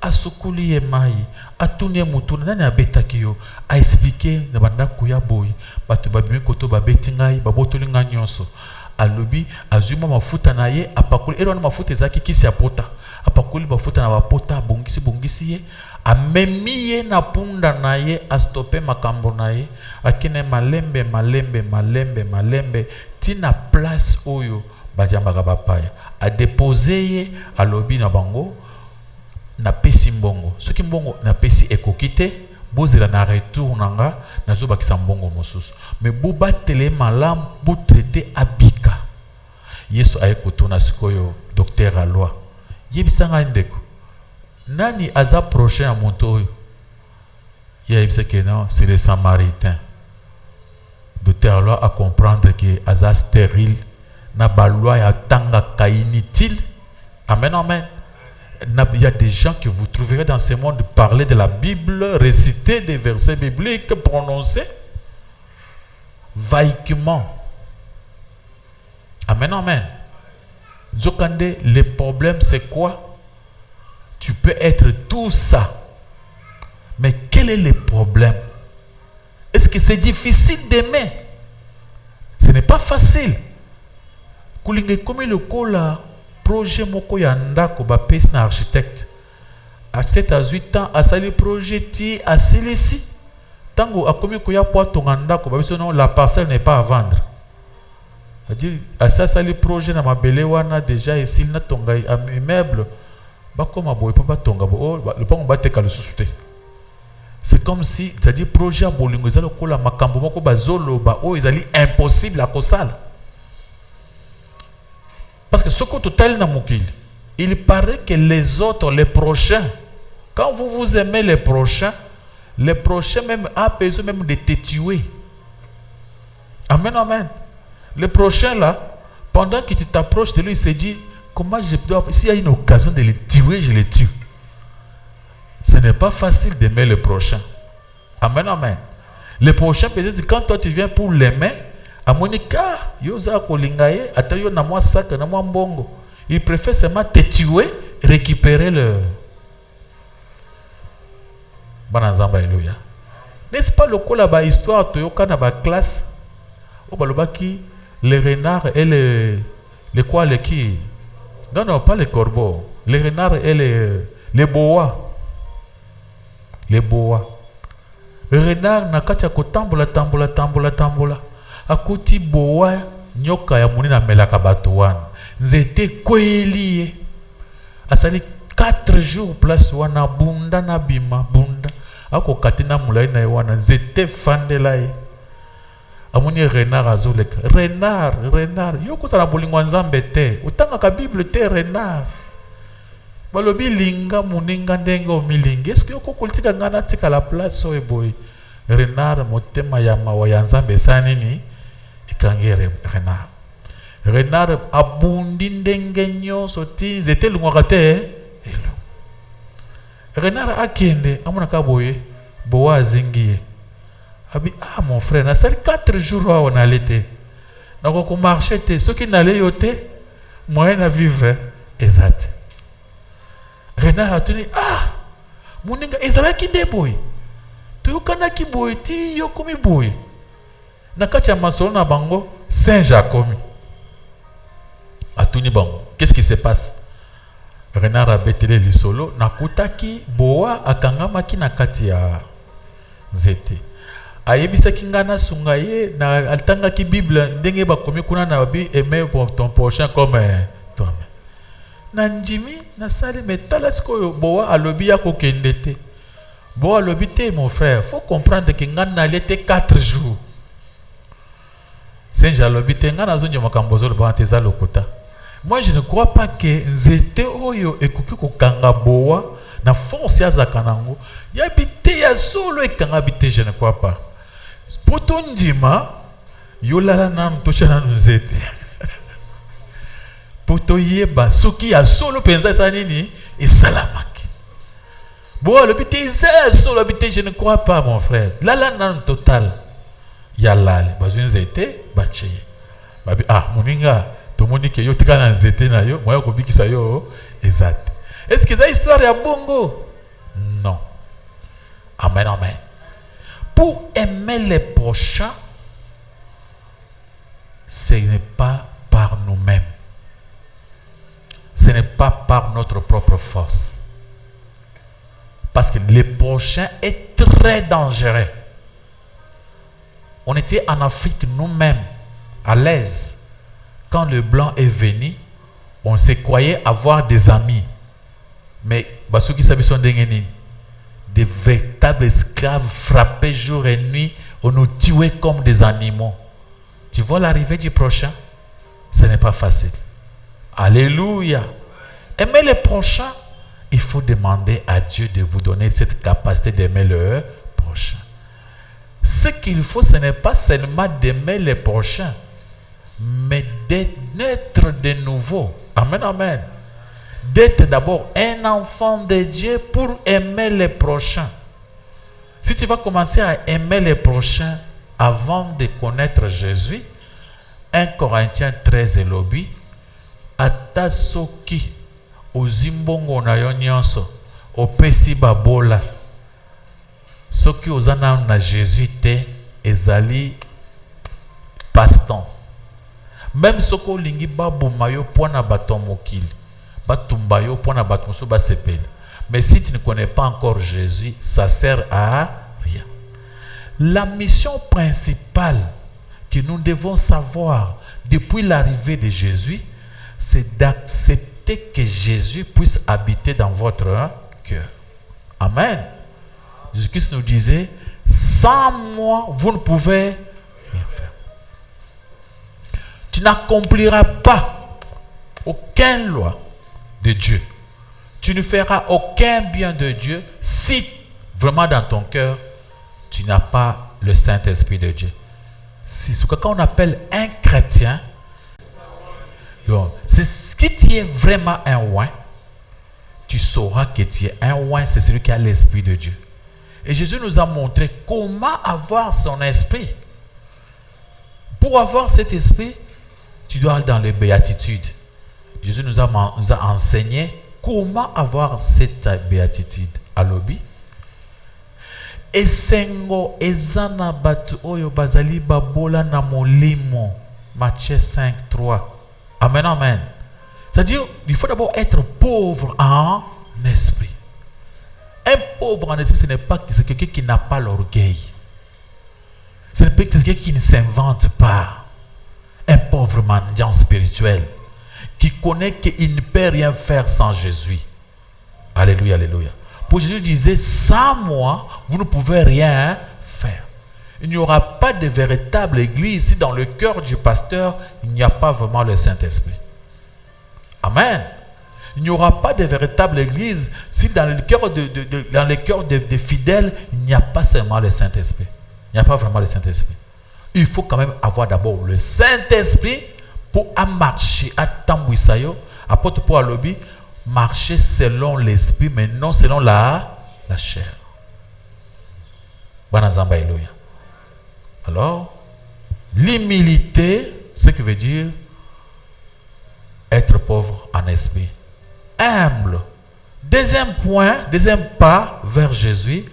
Speaker 3: asokoli ye mai atunie muntu nani abetaki yo a expliquer na bandako ya boy batu babimi koto babeti ngai babotoli nga nyonso alobi azuma mafuta na ye apakoli ero na mafuta ezaki kisi ya pota apakoli mafuta na bapota bongisi ye amemi ye na punda na ye astope makambo na ye akine malembe tina place oyo bajambaka bapaya a déposer ye alobi na bango na pesi mbongo soki mbongo na pesi ekokite bozela na retour nanga nazo bakisa mbongo mosusu mais boba tele malam bo traiter abika Yesu ayekotona sikoyo docteur à loi yebisanga ndeko nani aza prochain à monto oyo yebisa que non c'est les samaritains. Docteur à loi à comprendre que aza stérile na ba loi ya tanga ka inutile. Amen, amen. Il y a des gens que vous trouverez dans ce monde parler de la Bible, réciter des versets bibliques, prononcer vaillamment. Amen, amen. Zokande, le problème c'est quoi? Tu peux être tout ça. Mais quel est le problème? Est-ce que c'est difficile d'aimer? Ce n'est pas facile. Koulinge comme le cola. Projet moko ya ndako ba pesi na architecte. Architecte a 8 ans a sali projet ti a silisi. Tango a komi ko ya po tonga ndako ba biso non la parcelle n'est pas à vendre. A dit a sali projet na mabele wana déjà ici na tonga immeuble ba koma boy pa tonga bo le pango ba teka le susute. C'est comme si c'est-à-dire projet bolingo ezalo kola makambo moko ba zolo ba o ezali impossible à kosala. Parce que ce que tout est dans mon kil, il paraît que les autres, les prochains, quand vous aimez les prochains même a besoin même de te tuer. Amen, amen. Les prochains là, pendant que tu t'approches de lui, il se dit, comment je dois, s'il y a une occasion de le tuer, je le tue. Ce n'est pas facile d'aimer les prochains. Amen, amen. Les prochains, peut-être quand toi tu viens pour l'aimer, a Monica, yoza kolingaye, atayo na moi sac na moi mbongo. Il préfère seulement te tuer, récupérer le. Banazamba Eloya. N'est-ce pas le coup là-bas, histoire toyoka na ba classe? Au balobaki, les renards et les quoi, les qui? Non, pas les corbeaux. Les renards et les boas. Les boas. Le renard na kacha ko tambola. Akuti boa nyoka ya munina melaka bato wana nzete kweli asali 4 jours place wana bunda na bima bunda ako katina mulai na wana zete fandela ye amoni renard azoleka renard yo kozala bolingo nzambe te utangaka bible te renard balobi linga muninga ndenge omilingi eske yoko politika ngana tika la place oyo boy renard motema ya mawa ya nzambe sanini ikangi renard abundi ndenge nyonso ti nzete elongwaka te renard akende amonaka boye bowa azingi ye abi mon frère nasali 4 jours awa nale te nakoko marché te soki nale yo te moyen na vivre eza te renard atuni moninga ezalaki nde boye toyokanaki boye ti yo komi boye na kati ya masolo na bango singe akomi atuni bango qu'est-ce qui se passe renard abetele lisolo nakutaki boa akangamaki na kati ya nzete ayebisaki nga nasunga ye na atangaki bible ndenge bakomi kuna na babi aimer pour ton prochain comme toi-même na njimi nasali metala sikoyo boa alobi ya kokende te boa alobi te mon frère faut comprendre que nga nali te 4 jours singe alobi te nga nazongi makambo ozoloba te eza lokota. Moi je ne crois pas que nzete oyo ekoki kokanga boa na force ya zakanango ya bite ya solo ekanga bite, je ne crois pas. Poto ndima yolala nanu tocha nanu nzete poto yeba soki ya solo penza esa nini esalamaki boa le bite ya solo bite, je ne crois pas mon frère. Lala nanu total ya lale bazwi nzete bache babi moninga tomoni ke yo tika na nzete na yo moya kobikisa yo ezate. Est-ce que ça histoire ya bongo? Non. Amen, amen. Pour aimer les prochains, ce n'est pas par nous-mêmes. Ce n'est pas par notre propre force. Parce que le prochain est très dangereux. On était en Afrique nous-mêmes, à l'aise. Quand le blanc est venu, on se croyait avoir des amis. Mais ceux qui savaient sont des véritables esclaves frappés jour et nuit, on nous tuait comme des animaux. Tu vois l'arrivée du prochain? Ce n'est pas facile. Alléluia. Aimer le prochain, il faut demander à Dieu de vous donner cette capacité d'aimer le prochain. Ce qu'il faut, ce n'est pas seulement d'aimer le prochain, mais d'être de nouveau. Amen, amen. D'être d'abord un enfant de Dieu pour aimer les prochains. Si tu vas commencer à aimer les prochains avant de connaître Jésus, 1 Corinthiens 13 elobi, ata soki ozimbongo na yo nyonso opesi babola soki ozana na Jésus te ezali paston. Même soki olingi baboma yo pona bato mokili batumba yo pona bato mosusu basepela, mais si tu ne connais pas encore Jésus, ça sert à rien. La mission principale que nous devons savoir depuis l'arrivée de Jésus, c'est d'accepter que Jésus puisse habiter dans votre cœur. Amen. Jésus-Christ nous disait, sans moi, vous ne pouvez rien faire. Tu n'accompliras pas aucune loi de Dieu. Tu ne feras aucun bien de Dieu si vraiment dans ton cœur, tu n'as pas le Saint-Esprit de Dieu. C'est ce qu'on appelle un chrétien. C'est ce qui tu es vraiment un oint. Tu sauras que tu es un oint, c'est celui qui a l'Esprit de Dieu. Et Jésus nous a montré comment avoir son esprit. Pour avoir cet esprit, tu dois aller dans les béatitudes. Jésus nous a enseigné comment avoir cette béatitude. Alobi. Esengo ezana batu oyo bazali babola na molimo. Matthieu 5, 3. Amen, amen. C'est-à-dire, il faut d'abord être pauvre en esprit. Un pauvre en esprit, ce n'est pas quelqu'un qui n'a pas l'orgueil. Ce n'est pas quelqu'un qui ne s'invente pas. Un pauvre mendiant spirituel qui connaît qu'il ne peut rien faire sans Jésus. Alléluia, alléluia. Pour Jésus disait, sans moi, vous ne pouvez rien faire. Il n'y aura pas de véritable église si dans le cœur du pasteur, il n'y a pas vraiment le Saint-Esprit. Amen. Il n'y aura pas de véritable église si dans le cœur des fidèles, il n'y a pas seulement le Saint-Esprit. Il n'y a pas vraiment le Saint-Esprit. Il faut quand même avoir d'abord le Saint-Esprit pour marcher à Tambouissayo, apôtre pour Alobi, marcher selon l'esprit, mais non selon la chair. Banazamba Eloya. Alors, l'humilité, ce qui veut dire être pauvre en esprit. Humble. Deuxième point, deuxième pas vers Jésus,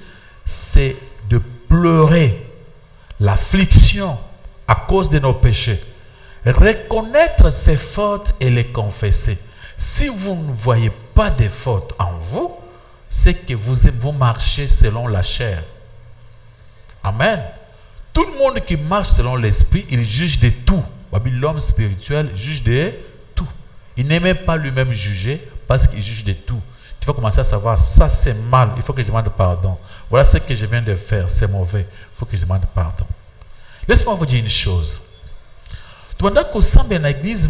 Speaker 3: c'est de pleurer l'affliction à cause de nos péchés. Reconnaître ses fautes et les confesser. Si vous ne voyez pas de fautes en vous, c'est que vous marchez selon la chair. Amen. Tout le monde qui marche selon l'esprit, il juge de tout. L'homme spirituel juge de tout. Il n'aime pas lui-même juger parce qu'il juge de tout. Tu vas commencer à savoir, ça c'est mal, il faut que je demande pardon. Voilà ce que je viens de faire, c'est mauvais, il faut que je demande pardon. Laisse-moi vous dire une chose. Tu vas dire que dans l'église,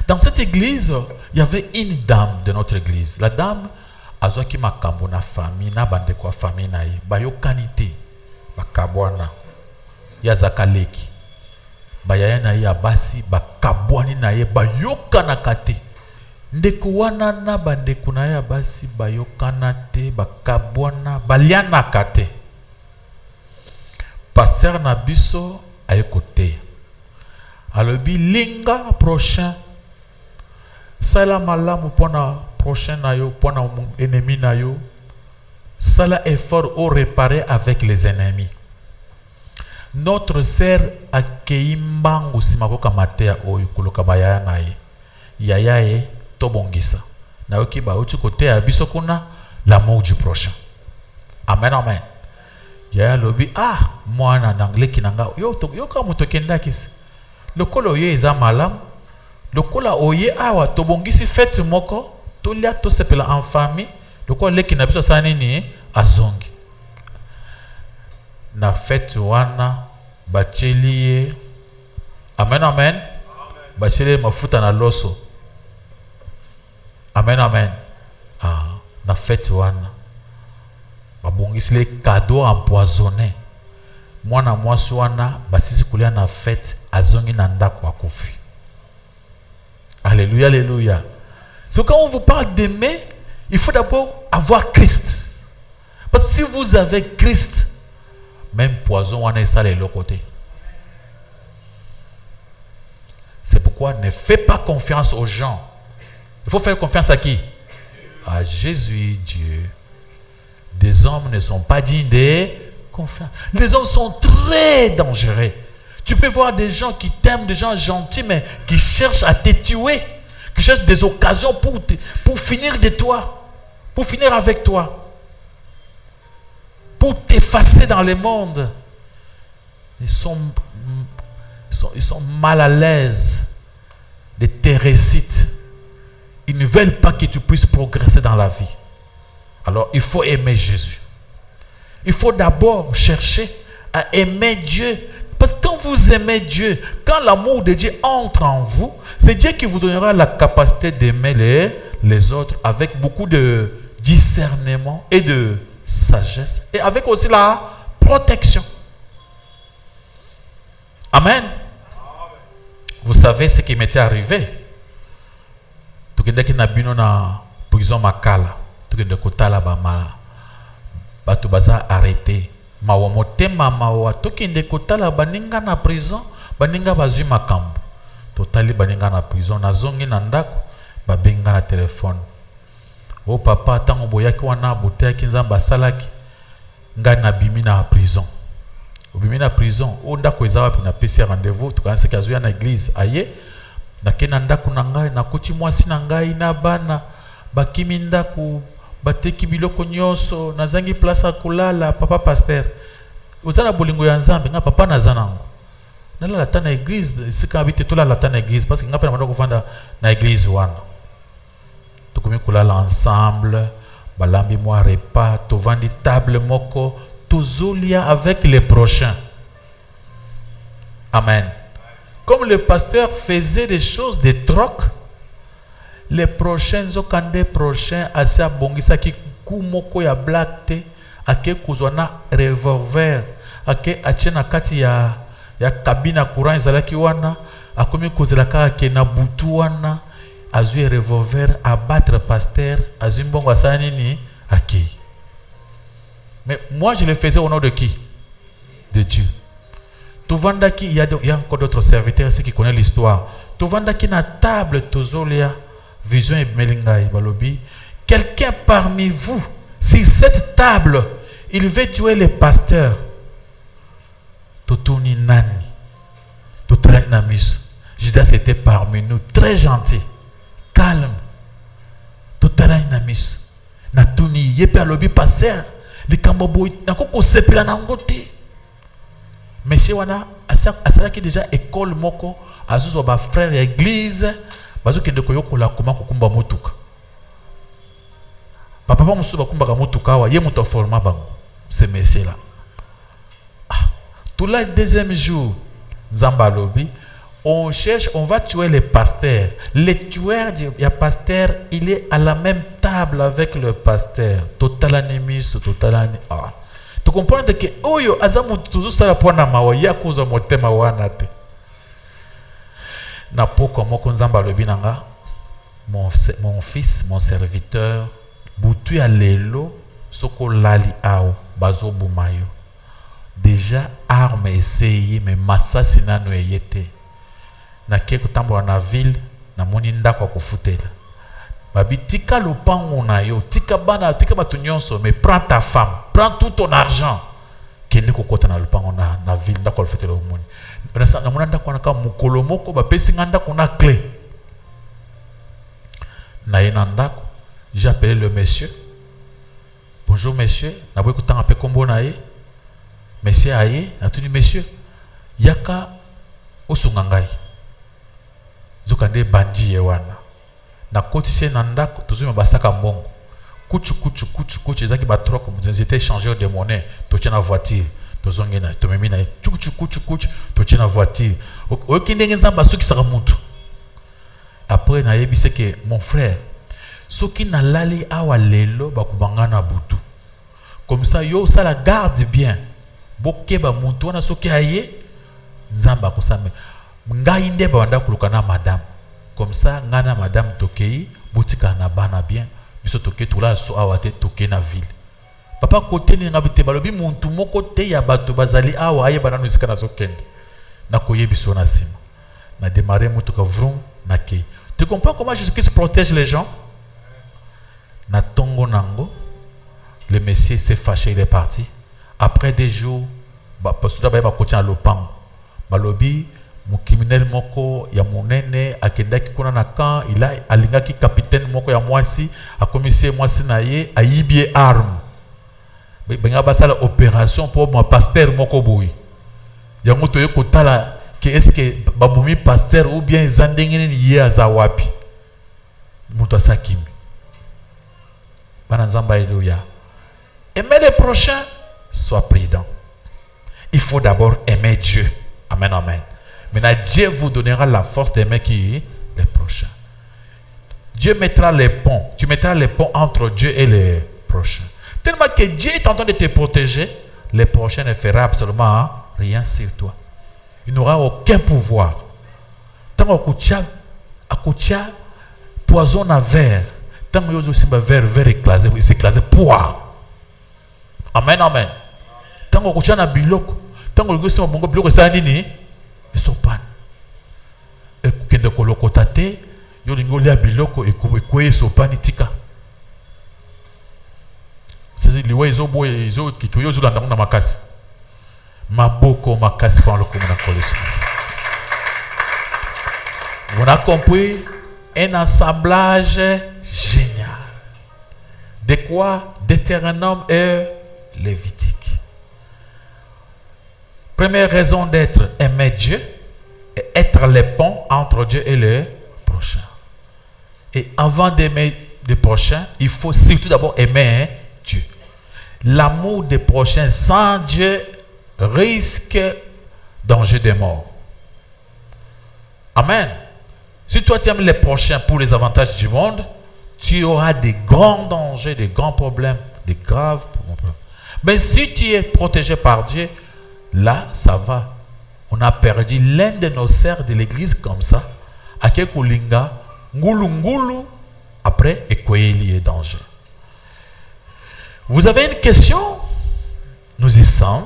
Speaker 3: dans cette église, il y avait une dame de notre église. La dame, azwaki makambo na famille na bande kwa famille na ye bayo kanité bakabwana ya zakaleki bayaya na ye abasi bakabwani na ye bayokana kate ndeko wana na bande kuna ye abasi bayokana te bakabwana baliana kate. Pasteur na biso ayekote alobi linga prochain sala malamu pona prochain na yo, pour mon ennemi na yo, sala effort au réparer avec les ennemis. Notre sœur a keimbangu simakoka matea oyo koloka bayaya na ye. Yaya e tobongisa. Na yo ki ba uchi kote abiso kuna l'amour du prochain. Amen, amen. Yaya lobi mwana nangle kinanga yo ka mutokenda kisi. Lokolo ye eza malam. Lokola oye awa tobongisi fête moko. Tolia to sepela en famille, le quoi les qui n'a pas ça ni azongi. Na fête wana bachelier. Amen amen. Bachelier mafuta na loso. Amen amen. Na fête wana babongisi les cadeaux empoisonnés. Mwana mwasi wana basisi kulia na fête azongi na ndako akufi. Alléluia alléluia. C'est quand on vous parle d'aimer, il faut d'abord avoir Christ. Parce que si vous avez Christ, même poison, on est salé de l'autre côté. C'est pourquoi ne fais pas confiance aux gens. Il faut faire confiance à qui? À Jésus, Dieu. Des hommes ne sont pas dignes de confiance. Les hommes sont très dangereux. Tu peux voir des gens qui t'aiment, des gens gentils, mais qui cherchent à te tuer. Qui cherchent des occasions pour finir de toi, pour finir avec toi, pour t'effacer dans le monde. Ils sont mal à l'aise de tes réussites. Ils ne veulent pas que tu puisses progresser dans la vie. Alors, il faut aimer Jésus. Il faut d'abord chercher à aimer Dieu. Parce que quand vous aimez Dieu, quand l'amour de Dieu entre en vous, c'est Dieu qui vous donnera la capacité d'aimer les autres avec beaucoup de discernement et de sagesse et avec aussi la protection. Amen. Vous savez ce qui m'était arrivé. Tout le monde qui a na prison makala, tout le monde qui a été arrêté. Mawa motema mawa tokende kotala baninga na prison baninga bazwi makambo totali baninga na prison nazongi na ndako babenga na telefone o papa tango boyaki wana botaki nzamba asalaki nga na bimi na prison obimi na prison o ndako eza wapi na pesi rendez-vous tukanse kazuya na église aye nakena ndako na ngai nakoti mwasi na ngai na bana bakimi ndako bateki biloko nyonso nazangi place kulala papa pasteur uzana bolingo ya nzambe nga papa nazanango Dans la tane église, c'est quand habite tout la tane église parce que n'a pas demandé qu'on vende na église wana. To comme qu'on là ensemble, balambi moi repas, to vendre table moko, to zolia avec les prochains. Amen. Comme le pasteur faisait des choses de troc, les prochains okande prochains asa bongisa ki kumoko ya black te, ake kuzwana revolver, ake achena kati ya kabina courant ezalaki wana, akomi kozelaka ke na butu wana, azui revolver abattre pasteur, azui mbongo asala nini ake. Mais moi je le faisais au nom de qui? De Dieu. Tovandaki, il y a encore d'autres serviteurs ici qui connaissent l'histoire. Tovandaki na table tozolia vision et melingai balobi. Quelqu'un parmi vous, sur cette table, il veut tuer les pasteurs. Totoni nani, totrani namis. Judas était parmi nous, très gentil, calme. Totrani namis. Natuni yepe alobi pasteur. Les kamboboy nakoko sepela nangote. Monsieur wana asala ki déjà école moko azuzo ba frère église bazo kende koyokola koma kokumba motuka. Papa musu bakumba ka motuka wa ye muto forma bango. Ce monsieur là. Tout le deuxième jour Zambalobi, on cherche, on va tuer les pasteurs. Le tueur du pasteur, il est à la même table avec le pasteur. Total animis, total tu comprends que oyo azamu toujours ça la pona mawa ya kuza motema wana te. Na poko moko nzamba lobi nanga mon fils, mon serviteur, butu ya lelo soko lali ao bazo bumayo. Déjà arme essayé mais masasi nano eyete. Na keko tambola na ville na moni ndako kufutela. Babi tika lopango na yo, tika bana, tika batu nyonso, mais prends ta femme, prends tout ton argent. Kende kokota na lopango na ville ndako lufutela omoni. Na mona ndako na ka mukolo moko ba pesi nganda kona clé. Na yena ndako, j'ai appelé le monsieur. Bonjour monsieur, na boy kutanga pe kombo na ye. Monsieur aye, na tuni monsieur. Yaka osungangai. Zokande banji yewana. Na koti se nandako tozumi basaka mbongo kuchu ezaki ba troc j'étais échangeur de monnaie to tient na voiture tozonge na to memi na kuchu to tient na voiture okindenge nzamba soki saka mutu. Après na yebise que mon frère soki na lali awa lelo bakubanga na butu comme ça yo ça la garde bien bokeba mutu wana soki aye nzamba kosame ngai nde ba wanda kulukana madame. Comme ça, ngana madame tokei, boutika na bana bien, biso tokei tout là so awate tokei na ville. Papa côté ni ngabite balobi muntu moko te ya bato bazali awa aye bana nuzika na zokende. Na koye biso na sima. Na démarrer mutuka vrum na kei. Tu comprends comment Jésus-Christ protège les gens? Na tongo nango, le Messie s'est fâché, il est parti. Après des jours, parce que ba kotia lopango. Balobi mon criminel moko ya monene akendaki kuna na camp il a alingaki capitaine moko ya mwasi a commissaire mwasi na ye ayibie arme benga basala opération pour mon pasteur moko boui ya moto yo kotala que est-ce que babumi pasteur ou bien zandengene ni ye azawapi moto asakimi bana nzamba alléluia. Aimer les prochains, sois prudent. Il faut d'abord aimer Dieu. Amen, amen. Maintenant, Dieu vous donnera la force d'aimer qui? Les prochains. Dieu mettra les ponts. Tu mettras les ponts entre Dieu et les prochains. Tellement que Dieu est en train de te protéger, les prochains ne feront absolument rien sur toi. Il n'aura aucun pouvoir. Tant que poison à verre, tant que vous avez verre écrasé, il s'écrase poids. Amen, amen. Tant que vous avez biloko, tant que vous avez biloko, c'est un nini. Sopan e kende kolokotate yo lingolia biloko ekoye sopani tika sezi liwe ezobo ezo kikoyo zo landa na makasi maboko makasi kwa lokomo na kolesmas. On a compris un assemblage génial. De quoi? Deutéronome et Lévitique. Première raison d'être aimer Dieu et être le pont entre Dieu et le prochain. Et avant d'aimer le prochain, il faut surtout d'abord aimer Dieu. L'amour des prochains sans Dieu risque danger de mort. Amen. Si toi tu aimes les prochains pour les avantages du monde, tu auras des grands dangers, des grands problèmes, des graves problèmes. Mais si tu es protégé par Dieu, là ça va. On a perdu l'un de nos sœurs de l'église comme ça. Akekulinga, ngulu ngulu, après Ekoeli est danger. Vous avez une question? Nous y sommes.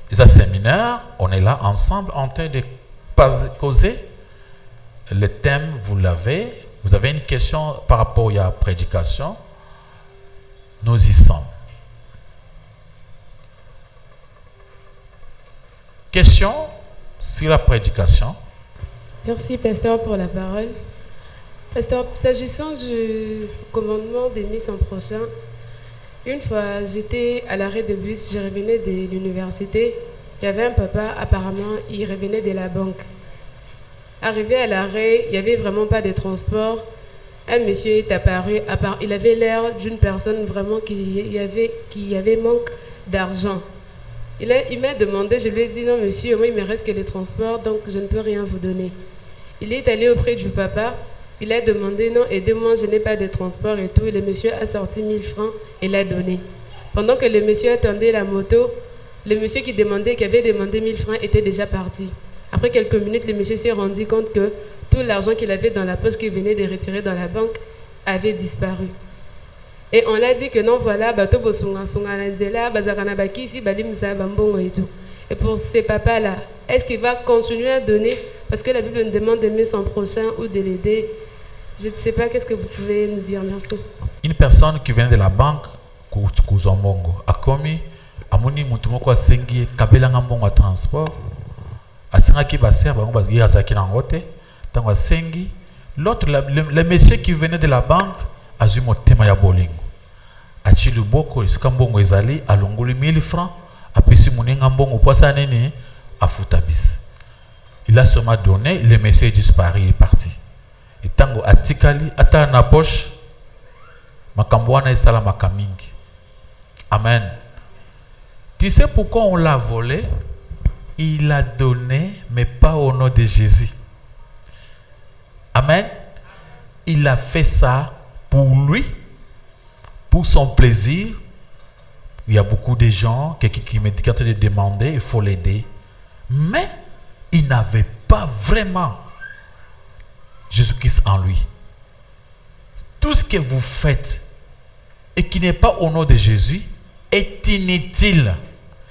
Speaker 3: Les un séminaire, on est là ensemble en train de causer. Le thème, vous l'avez. Vous avez une question par rapport à la prédication? Nous y sommes. Question sur la prédication.
Speaker 5: Merci, pasteur, pour la parole. Pasteur, s'agissant du commandement des misses en prochain, une fois, j'étais à l'arrêt de bus, je revenais de l'université. Il y avait un papa, apparemment, il revenait de la banque. Arrivé à l'arrêt, il n'y avait vraiment pas de transport. Un monsieur est apparu, il avait l'air d'une personne vraiment qui avait manque d'argent. Il m'a demandé, je lui ai dit non monsieur, moi il me reste que les transports, donc je ne peux rien vous donner. Il est allé auprès du papa, il a demandé non, aidez-moi, je n'ai pas de transport et tout. Et le monsieur a sorti 1000 francs et l'a donné. Pendant que le monsieur attendait la moto, le monsieur qui avait demandé 1000 francs était déjà parti. Après quelques minutes, le monsieur s'est rendu compte que tout l'argent qu'il avait dans la poche qu'il venait de retirer dans la banque avait disparu. Et on l'a dit que non, voilà, bato bosunga sunga nanzela, bazakana bakisi, balimsa bambongo et tout. Et pour ces papas-là, est-ce qu'il va continuer à donner? Parce que la Bible nous demande d'aimer son prochain ou de l'aider. Je ne sais pas, qu'est-ce que vous pouvez nous dire? Merci.
Speaker 3: Une personne qui vient de la banque, Kuzombongo, a commis, amoni mutumoko a sengi, kabelanga mbongo a transport, a sengaki baser, bango yazaki nangote, tango a sengi. L'autre, le monsieur qui venait de la banque, a eu mon thème ya bolingo. A chilu boko, isika mbongo ezali, a longoli 1000 francs, a pisi muninga mbongo, poisa nini, a futabis. Il a seulement donné, le monsieur est disparu, il est parti. Et tango atikali, ata na poche, makambouana et sala makamingi. Amen. Tu sais pourquoi on l'a volé? Il a donné, mais pas au nom de Jésus. Amen. Il a fait ça pour lui, pour son plaisir. Il y a beaucoup de gens qui me disent de demander, il faut l'aider. Mais il n'avait pas vraiment Jésus-Christ en lui. Tout ce que vous faites et qui n'est pas au nom de Jésus est inutile.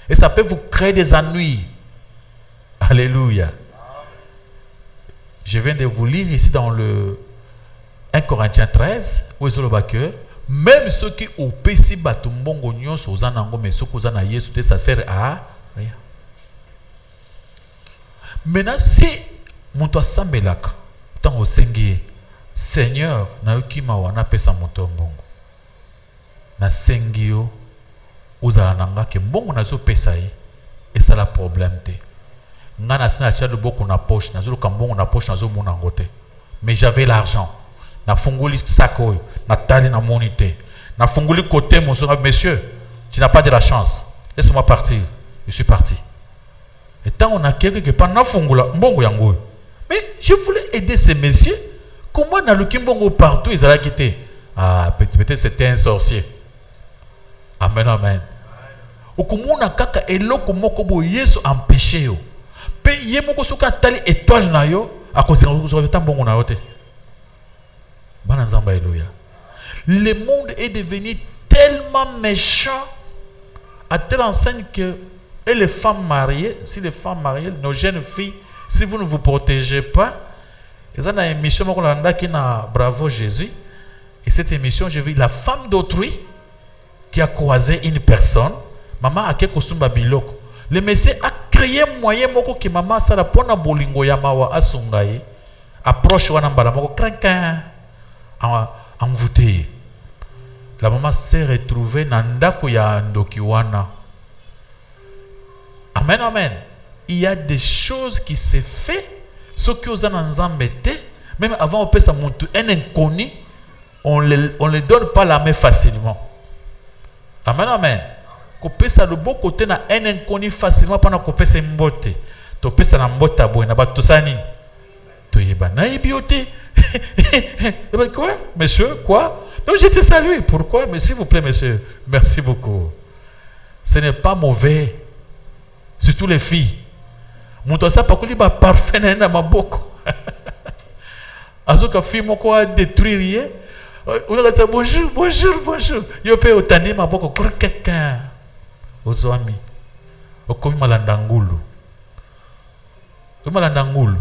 Speaker 3: Et ça peut vous créer des ennuis. Alléluia. Je viens de vous lire ici dans le 1 Corinthiens 13, où il dit que même ceux qui ont péché batumbongo nyonso ozanango mais ceux qui ont Yesu ça sert à rien. Maintenant si moto asambelaka tango sengi Seigneur na yokima wana pesa moto mbongo na sengi yo ozala nanga ke mbongo nazo pesa ye et ça la problème te ngana sina chalo boko na poche nazo kambongo na poche nazo mona ngote mais j'avais l'argent na funguli sako na tali na monité na funguli côté mon monsieur tu n'as pas de la chance laisse-moi partir. Je suis parti et tant on a quelque part na fungula mbongo yango mais je voulais aider ces messieurs. Comment na le kimbongo partout ils allaient quitter? Ah peut-être c'était un sorcier. Amen amen. Okumuna kaka eloko moko bo Yesu empêché yo pe ye moko soka tali étoile na yo akozi ko mbongo na yo te. Le monde est devenu tellement méchant à telle enseigne que et les femmes mariées, si les femmes mariées, nos jeunes filles, si vous ne vous protégez pas, ils ont une émission qui na Bravo Jésus. Et cette émission, j'ai vu la femme d'autrui qui a croisé une personne. Maman a quelque chose biloko. Le monsieur a créé un moyen moko que maman ça la pona bolingo ya mawa asungaye. Approche wana mbala moko cranquin. Envoûté. La maman s'est retrouvée dans ndako ya ndoki wana. Amen, amen. Il y a des choses qui se font, ce qui aux embêtés, même avant on peut ça monter un inconnu, on les donne pas la main facilement. Amen, amen. On peut ça le bon côté na un inconnu facilement pendant qu'on peut se mboter. Tu peux ça na mbota boy na ba tout ça ni. Tu y ba na ibioté. Quoi, monsieur, quoi? Donc je te salue. Pourquoi? Mais s'il vous plaît, monsieur, merci beaucoup. Ce n'est pas mauvais. Surtout les filles. Mon toit ça pas que liba parfait na maboko. Azoka fille moko a détruire. On a dit bonjour, bonjour, bonjour. Yo pe otani maboko quelqu'un. Ozoami. Okomi malandangulu. Malandangulu.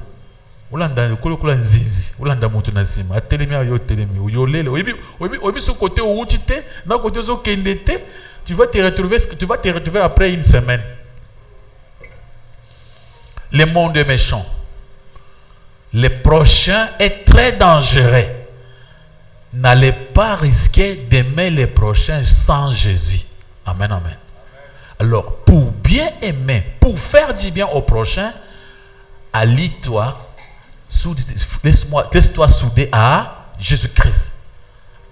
Speaker 3: Ulanda kula nzinzi. Ulanda mutu na sima. Atelemi yo telemi. Uyolele. Obi sur côté où tu t'es, na côté zo kendete, tu vas te retrouver après une semaine. Le monde est méchant. Le prochain est très dangereux. N'allez pas risquer d'aimer les prochains sans Jésus. Amen, amen. Alors, pour bien aimer, pour faire du bien au prochain, allie-toi, laisse-toi souder à Jésus-Christ.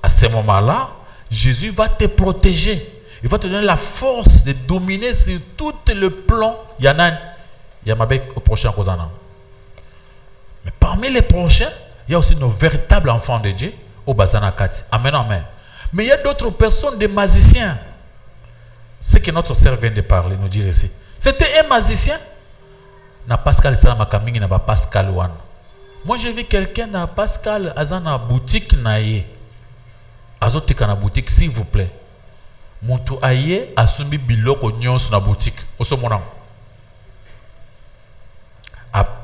Speaker 3: À ce moment-là, Jésus va te protéger. Il va te donner la force de dominer sur tout le plan. Il y en a au prochain Rosanna. Mais parmi les prochains, il y a aussi nos véritables enfants de Dieu au Bazanakati. Amen, amen. Mais il y a d'autres personnes, des magiciens. Ce que notre sœur vient de parler, nous dire ici. C'était un magicien. Na Pascal Salama Kamingi na ba Pascal Wan. Moi j'ai vu quelqu'un na Pascal azana boutique naie. Azotika na boutique s'il vous plaît. Muntu aye asumbi biloko nyonso na boutique. Osomona.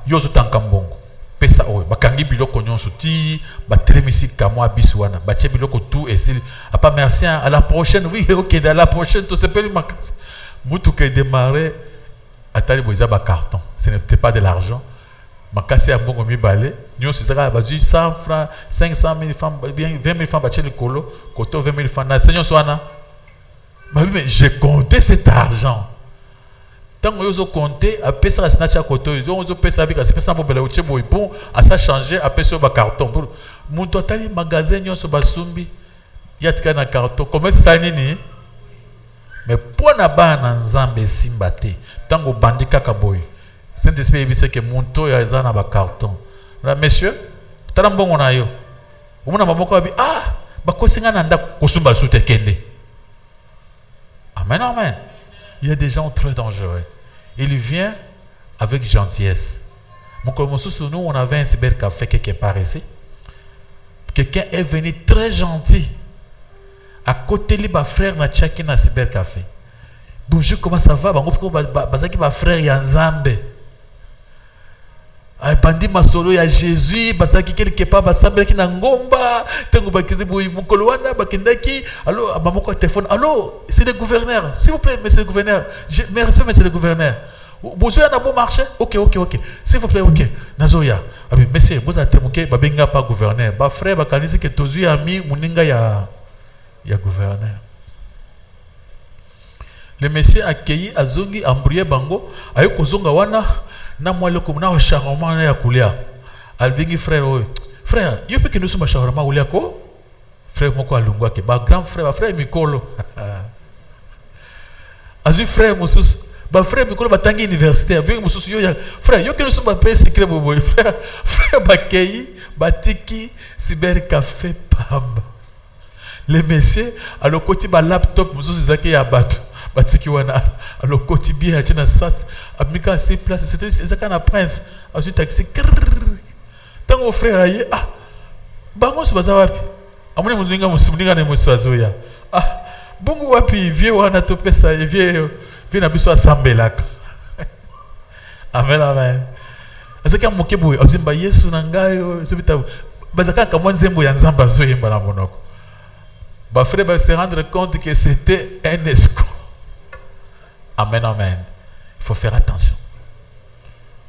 Speaker 3: Yozo tankambongo pesa oyo bakangi biloko nyonso ti batelemisi kamwa biso wana batie biloko tout et c'est pas merci à la prochaine. Oui, OK, à la prochaine tout se peli makasi mutu ke démarrer atali boza ba carton, ce n'était pas de l'argent makasi ya bongo mibale nyonso zaka bazu 100 francs 500 000 francs bien 20 000 francs batie le colo koto 20 000 francs na seigneur swana mais j'ai compté cet argent. Tant que vous comptez, après ça, snatch à côté, vous avez payé ça avec ça, ça bon, à ça changer, après ça, un carton. Mon total magasin, il y a un basumbi, il y a un carton. Comment c'est ça, nini? Mais pour na ba na nzambe simbate, tant que bandi kakaboy, Saint-Esprit dit que mon to ya za na ba carton. Là, messieurs, tala mbongo na yo. Umuna mamoko abi ba kosinga na nda kosumba sute kende. Amen, amen. Il y a des gens très dangereux. Il vient avec gentillesse. Mon nous, on avait un cybercafé quelque part ici. Quelqu'un est venu très gentil. À côté de ma frère, na tchaki na cybercafé. Bonjour, comment ça va? Bazaki ma frère Yanzambe. Bandi masolo ya Jésus, bazaki quelque part basambe ki na ngomba, tango bakizi boyi mukolowana bakindaki, allo mamoko téléphone. Allô, c'est le gouverneur. S'il vous plaît, monsieur le gouverneur. Mes respects, monsieur le gouverneur. Bonjour, y a un bon marché? OK. S'il vous plaît, OK. Nazoya. Monsieur, vous êtes moké, babenga pas gouverneur. Ba frère bakanisi ke tozu ami muninga ya gouverneur. Le monsieur accueilli azongi embrouillé bango, ayo kozonga wana. Na mwale ko na charama na ya kulia albingi frère frère yo pe que nous sommes charama ulia ko frère moko alungwa ke ba grand frère mikolo azu frère musus ba frère mikolo batangi université bien musus yo ya frère yo que nous sommes pas secret bobo frère bakei batiki cybercafé pamba le monsieur à le côté ba laptop musus zaki ya bato batiki wana alors quotidien à sat abika à ses places c'était zakana prince ensuite taxi tant au frère aye bango so baza wapi amune muzinga musimuninga ne musazoya bongo wapi vie wana to pesa vie na biso asambelaka amen ezaka mokebo azimba yesu na ngayo sobita bazaka kamwa nzembo ya nzamba zoyemba na monoko ba frère va se rendre compte que c'était un escroc. Amen, amen. Il faut faire attention.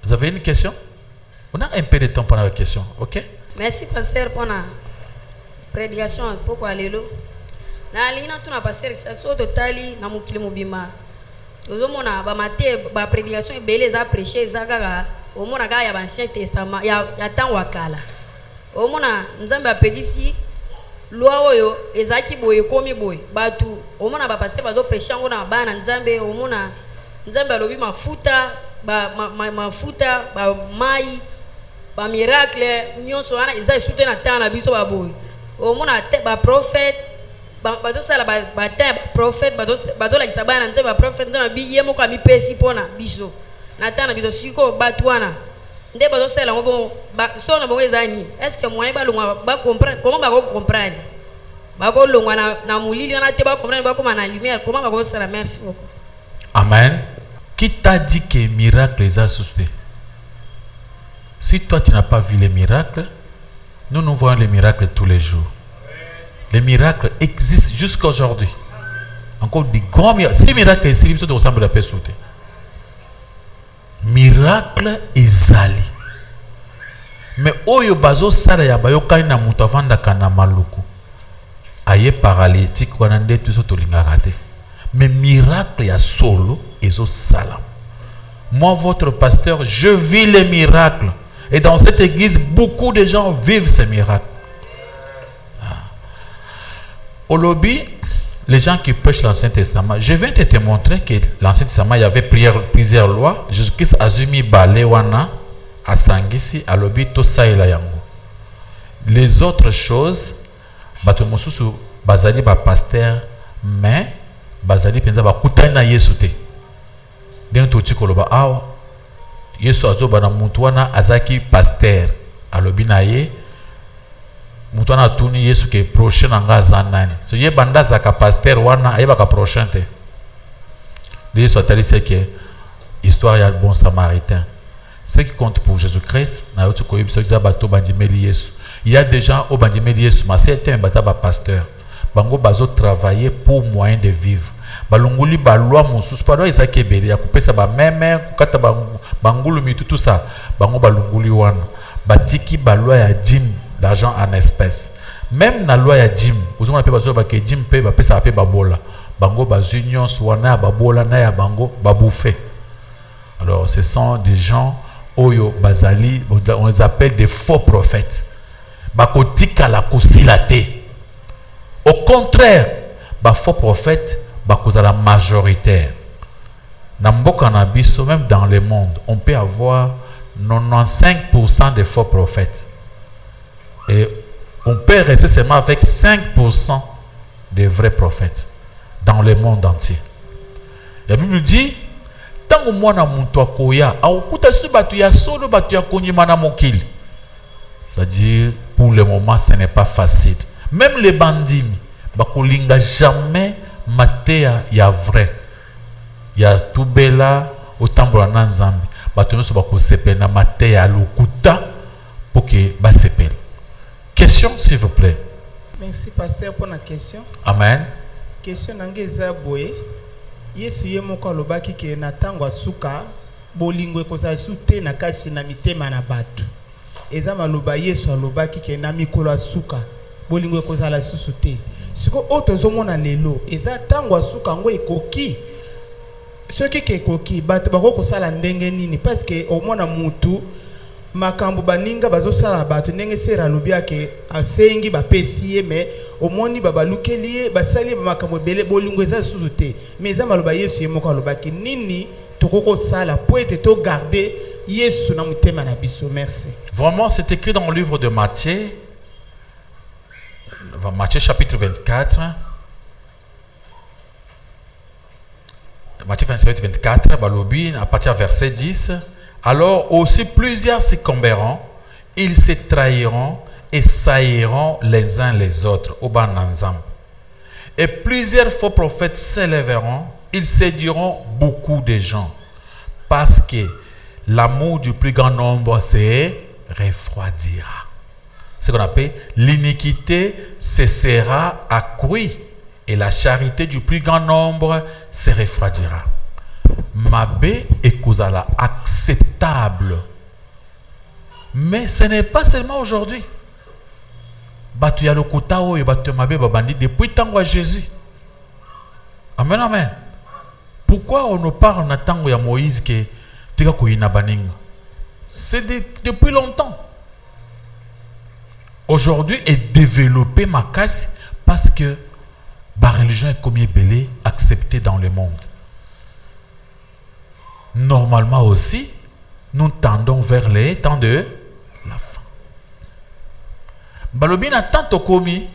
Speaker 3: Vous avez une question? On a un peu de temps pour la question, ok?
Speaker 6: Merci, pasteur, pour la prédication. Pourquoi aller là? Na alina tu na pasteur ça so totali na mukili mubima. tozomona bamate baprédication ebele eza prêché eza kaka omona kaka ya bancien testament ya ntango ya kala omona nzambe apekisi loi oyo ezalaki boye ekomi boye bato omona bapaster bazoprêche yango na bana nzambe omona nzambe alobi mafuta mafuta bamai bamiracle nyonso wana eza esute na ntango na biso baboye omona baprofete bazosala batin baprofete bazolakisa bana nzambe baprofete nzambe abi ye moko amipesi mpona biso na ntango na biso sikoyo bato wana nde bazosala yango bongo so na bongo eza nini estce moyen balongwa bacomprendre comment bakocomprendre bakolongwa na molili wana te bacomprendre bakoma na lumière comment bakosala. Merci beaucoup.
Speaker 3: Amen. Qui t'a dit que miracle est associé? Si toi tu n'as pas vu les miracles, nous voyons les miracles tous les jours. Les miracles existent jusqu'à aujourd'hui. Encore des grands miracles. Si miracle est ici, il ressemble à la paix sauter. Miracle ezali. Mais oyo bazo sala ya bayoka na mutu avanda kana maluku. Aye paralytique wana nde tout to lingaka te. Mais miracle ya solo ezo sala. Moi votre pasteur, je vis les miracles et dans cette église beaucoup de gens vivent ces miracles. Au lobby, les gens qui prêchent l'Ancien Testament, je viens de te montrer que l'Ancien Testament, il y avait plusieurs lois. Jésus-Christ a zumi balé wana, a sangisi, a lobby, to saïla yango. Les autres choses, bato mosusu, bazali ba pasteur, mais bazali penza ba kutana na Yesu te. Den to tikoloba awa, Yesu azoba na muntu wana azaki pasteur, a lobby na ye, mutwana tuni Yesu ke prochain anga zanani so ye banda zaka pasteur wana ayeba ka prochain te Yesu atali c'est que histoire ya bon samaritain ce qui compte pour Jésus-Christ na yotu ko yebisa za bato bandimeli Yesu il y a des gens au bandimeli Yesu ma c'est un bata ba pasteur bango bazo travailler pour moyen de vivre balunguli ba loi mosusu pa loi ezaki ebele ya kopesa ba meme kukata bangulu mitu tout ça bango balunguli wana batiki ba loi ya dîme d'argent en espèces. Même dans la loi ya Jim, vous avez besoin que Jim paye ba pesa paye babola. Bango bazunion swana babola na ya bango babouffé. Alors ce sont des gens oyo bazali, on les appelle des faux prophètes. Bakotika la kosilate. Au contraire, ba faux prophètes bakozala majoritaire. Na mboka na biso même dans le monde, on peut avoir 95% de faux prophètes. Et on peut rester seulement avec 5% des vrais prophètes dans le monde entier. La Bible dit, tant que moi na muntu akoya, akuta su batu ya solo batu ya konyima na mokili. C'est-à-dire, pour le moment, ce n'est pas facile. Même les bandits, bakolinga jamais matea ya vrai. Ya tubela otambola na nzambe. Batu nyonso bakosepela na matea lokuta pour que basepela. Question, s'il vous plaît.
Speaker 7: Merci, pasteur, pour la question.
Speaker 3: Amen.
Speaker 7: Question nangeza boye. Yesu ye moko alobaki ke na tango asuka bolingo ekozala sute na kasi na mitema na bato. Eza maloba Yesu alobaki ke na mikolo asuka bolingo ekozala susu te. Siko otozomona lelo eza tango asuka ngo ekoki. Soki ke ekoki bato bakoko sala ndenge nini parce que au mona mutu makambo baninga bazosala bato ndenge sera lobiake asengi bapesi ye mais omoni babalukeli ye basali makambo ebele bolingo eza susu te mais eza maloba Yesu ye moko alobaki nini tokoko sala po ete to garder Yesu na mutema na biso. Merci.
Speaker 3: Vraiment, c'est écrit dans le livre de Matthieu, Matthieu chapitre 24. Matthieu 24, balobi à partir du verset 10. Alors aussi plusieurs succomberont, ils se trahiront et sailliront les uns les autres au ban ensemble. Et plusieurs faux prophètes s'élèveront, ils séduiront beaucoup de gens, parce que l'amour du plus grand nombre se refroidira. Ce qu'on appelle l'iniquité cessera accrue et la charité du plus grand nombre se refroidira. Mabe ekozala acceptable. Mais ce n'est pas seulement aujourd'hui. Batu ya lokota oyo batu mabe babandi depuis tango à Jésus. Amen, amen. Pourquoi on nous parle na tango ya Moïse que tika koyina baninga? C'est depuis longtemps. Aujourd'hui est développé ma casse parce que la religion est comme belé acceptée dans le monde. Normalement aussi, nous tendons vers les temps de la fin. Balobina tanto komi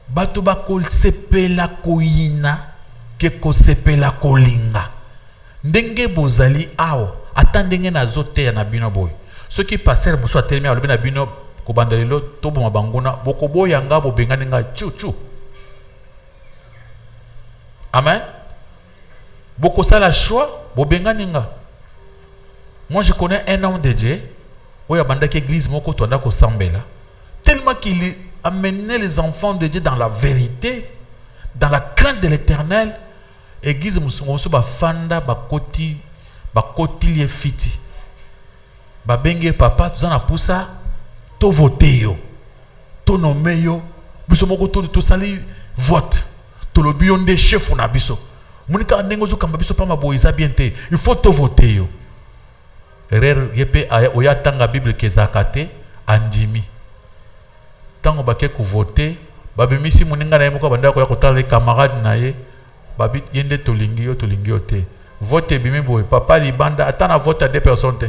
Speaker 3: bato bakol sepela koyina ke ko sepela kolinga. Ndenge bozali awo atandenge na zote ya na bino boy. Ceux qui passèrent muso atelemi alobi na bino ko bandalelo to bo mabanguna boko boyanga bo bengani nga chuchu. Amen. Boko sala choix bo bengani nga. Moi je connais un homme de Dieu oya bandaki église moko to ndako sambela tellement qu'il amenait les enfants de Dieu dans la vérité, dans la crainte de l'Éternel. Église musungoso ba fanda ba koti lié fiti. Ba benge papa tuzana poussa to voter yo. To nommer yo. Biso moko to sali vote. To lobi yonde chef na biso. Munika nengozo kamba biso pa maboiza bien te. Il faut to voter yo. Erreur yepe oya tanga Bible kezakate andimi. Tango bake ko voter, babemisi muninga na yemoko banda ko ya kotala les camarades na ye. Babit yende tolingi yo te. Vote bimi boy papa libanda atana vote à 2 personnes te.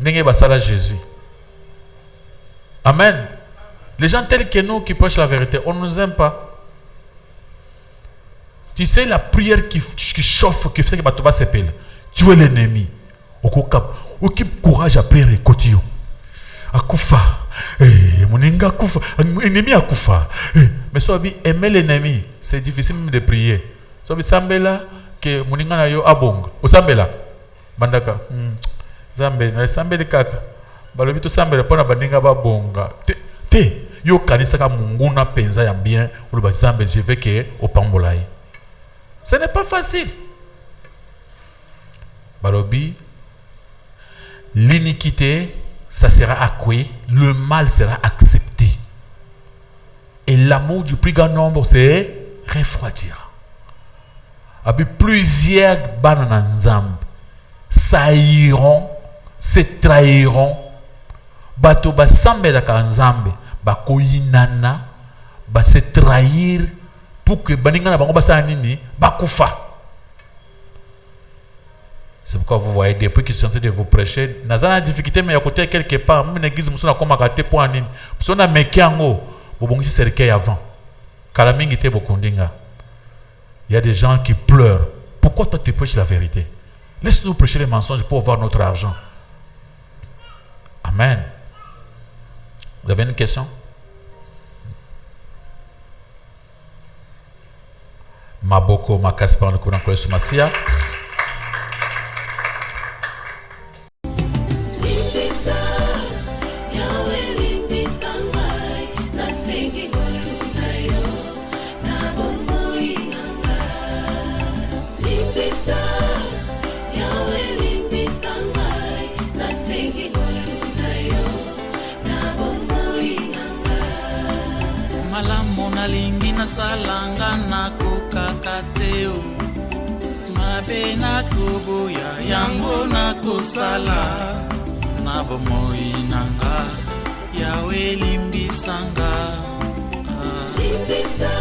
Speaker 3: Nenge basala Jésus. Amen. Les gens tels que nous qui prêchent la vérité, on ne nous aime pas. Tu sais la prière qui chauffe, qui fait que batoba s'épelle. Tu es l'ennemi. Occupe courage à prier et continue. Akufa. Moninga akufa. Ennemi akufa. Mais soit aimer l'ennemi, c'est difficile même de prier. Soit sambela que moninga na yo abonga. O sambela. Bandaka. Zambe na sambeli kaka. Balobi to sambela pona bandinga ba bonga. Te yo kanisa ka munguna penza ya bien ou le zambe je veux que au pambolai. Ce n'est pas facile. Balobi, l'iniquité, ça sera acquis, le mal sera accepté. Et l'amour du plus grand nombre, c'est refroidir. Abi plusieurs banananzam sailliront, se trahiront. Bato ba sambe da kanzambe, ba koyinana, ba se trahir pour que baningana bango ba sa nini, ba kufa. C'est pourquoi vous voyez, depuis qu'ils sont en train de vous prêcher, nous avons la difficulté, mais à côté quelque part, même l'église, nous sommes comme à côté pour un nid. Nous sommes à Mekiango, nous sommes cerqués avant. Kalaming était beaucoup d'inga. Il y a des gens qui pleurent. Pourquoi toi tu prêches la vérité? Laisse-nous prêcher les mensonges pour avoir notre argent. Amen. Vous avez une question? Maboko, Makas par le courant de Sumasia.
Speaker 1: Salanga na kokakateo mabe na koboya yango na kosala na bomoi nanga yawe limbisanga
Speaker 2: Limbisa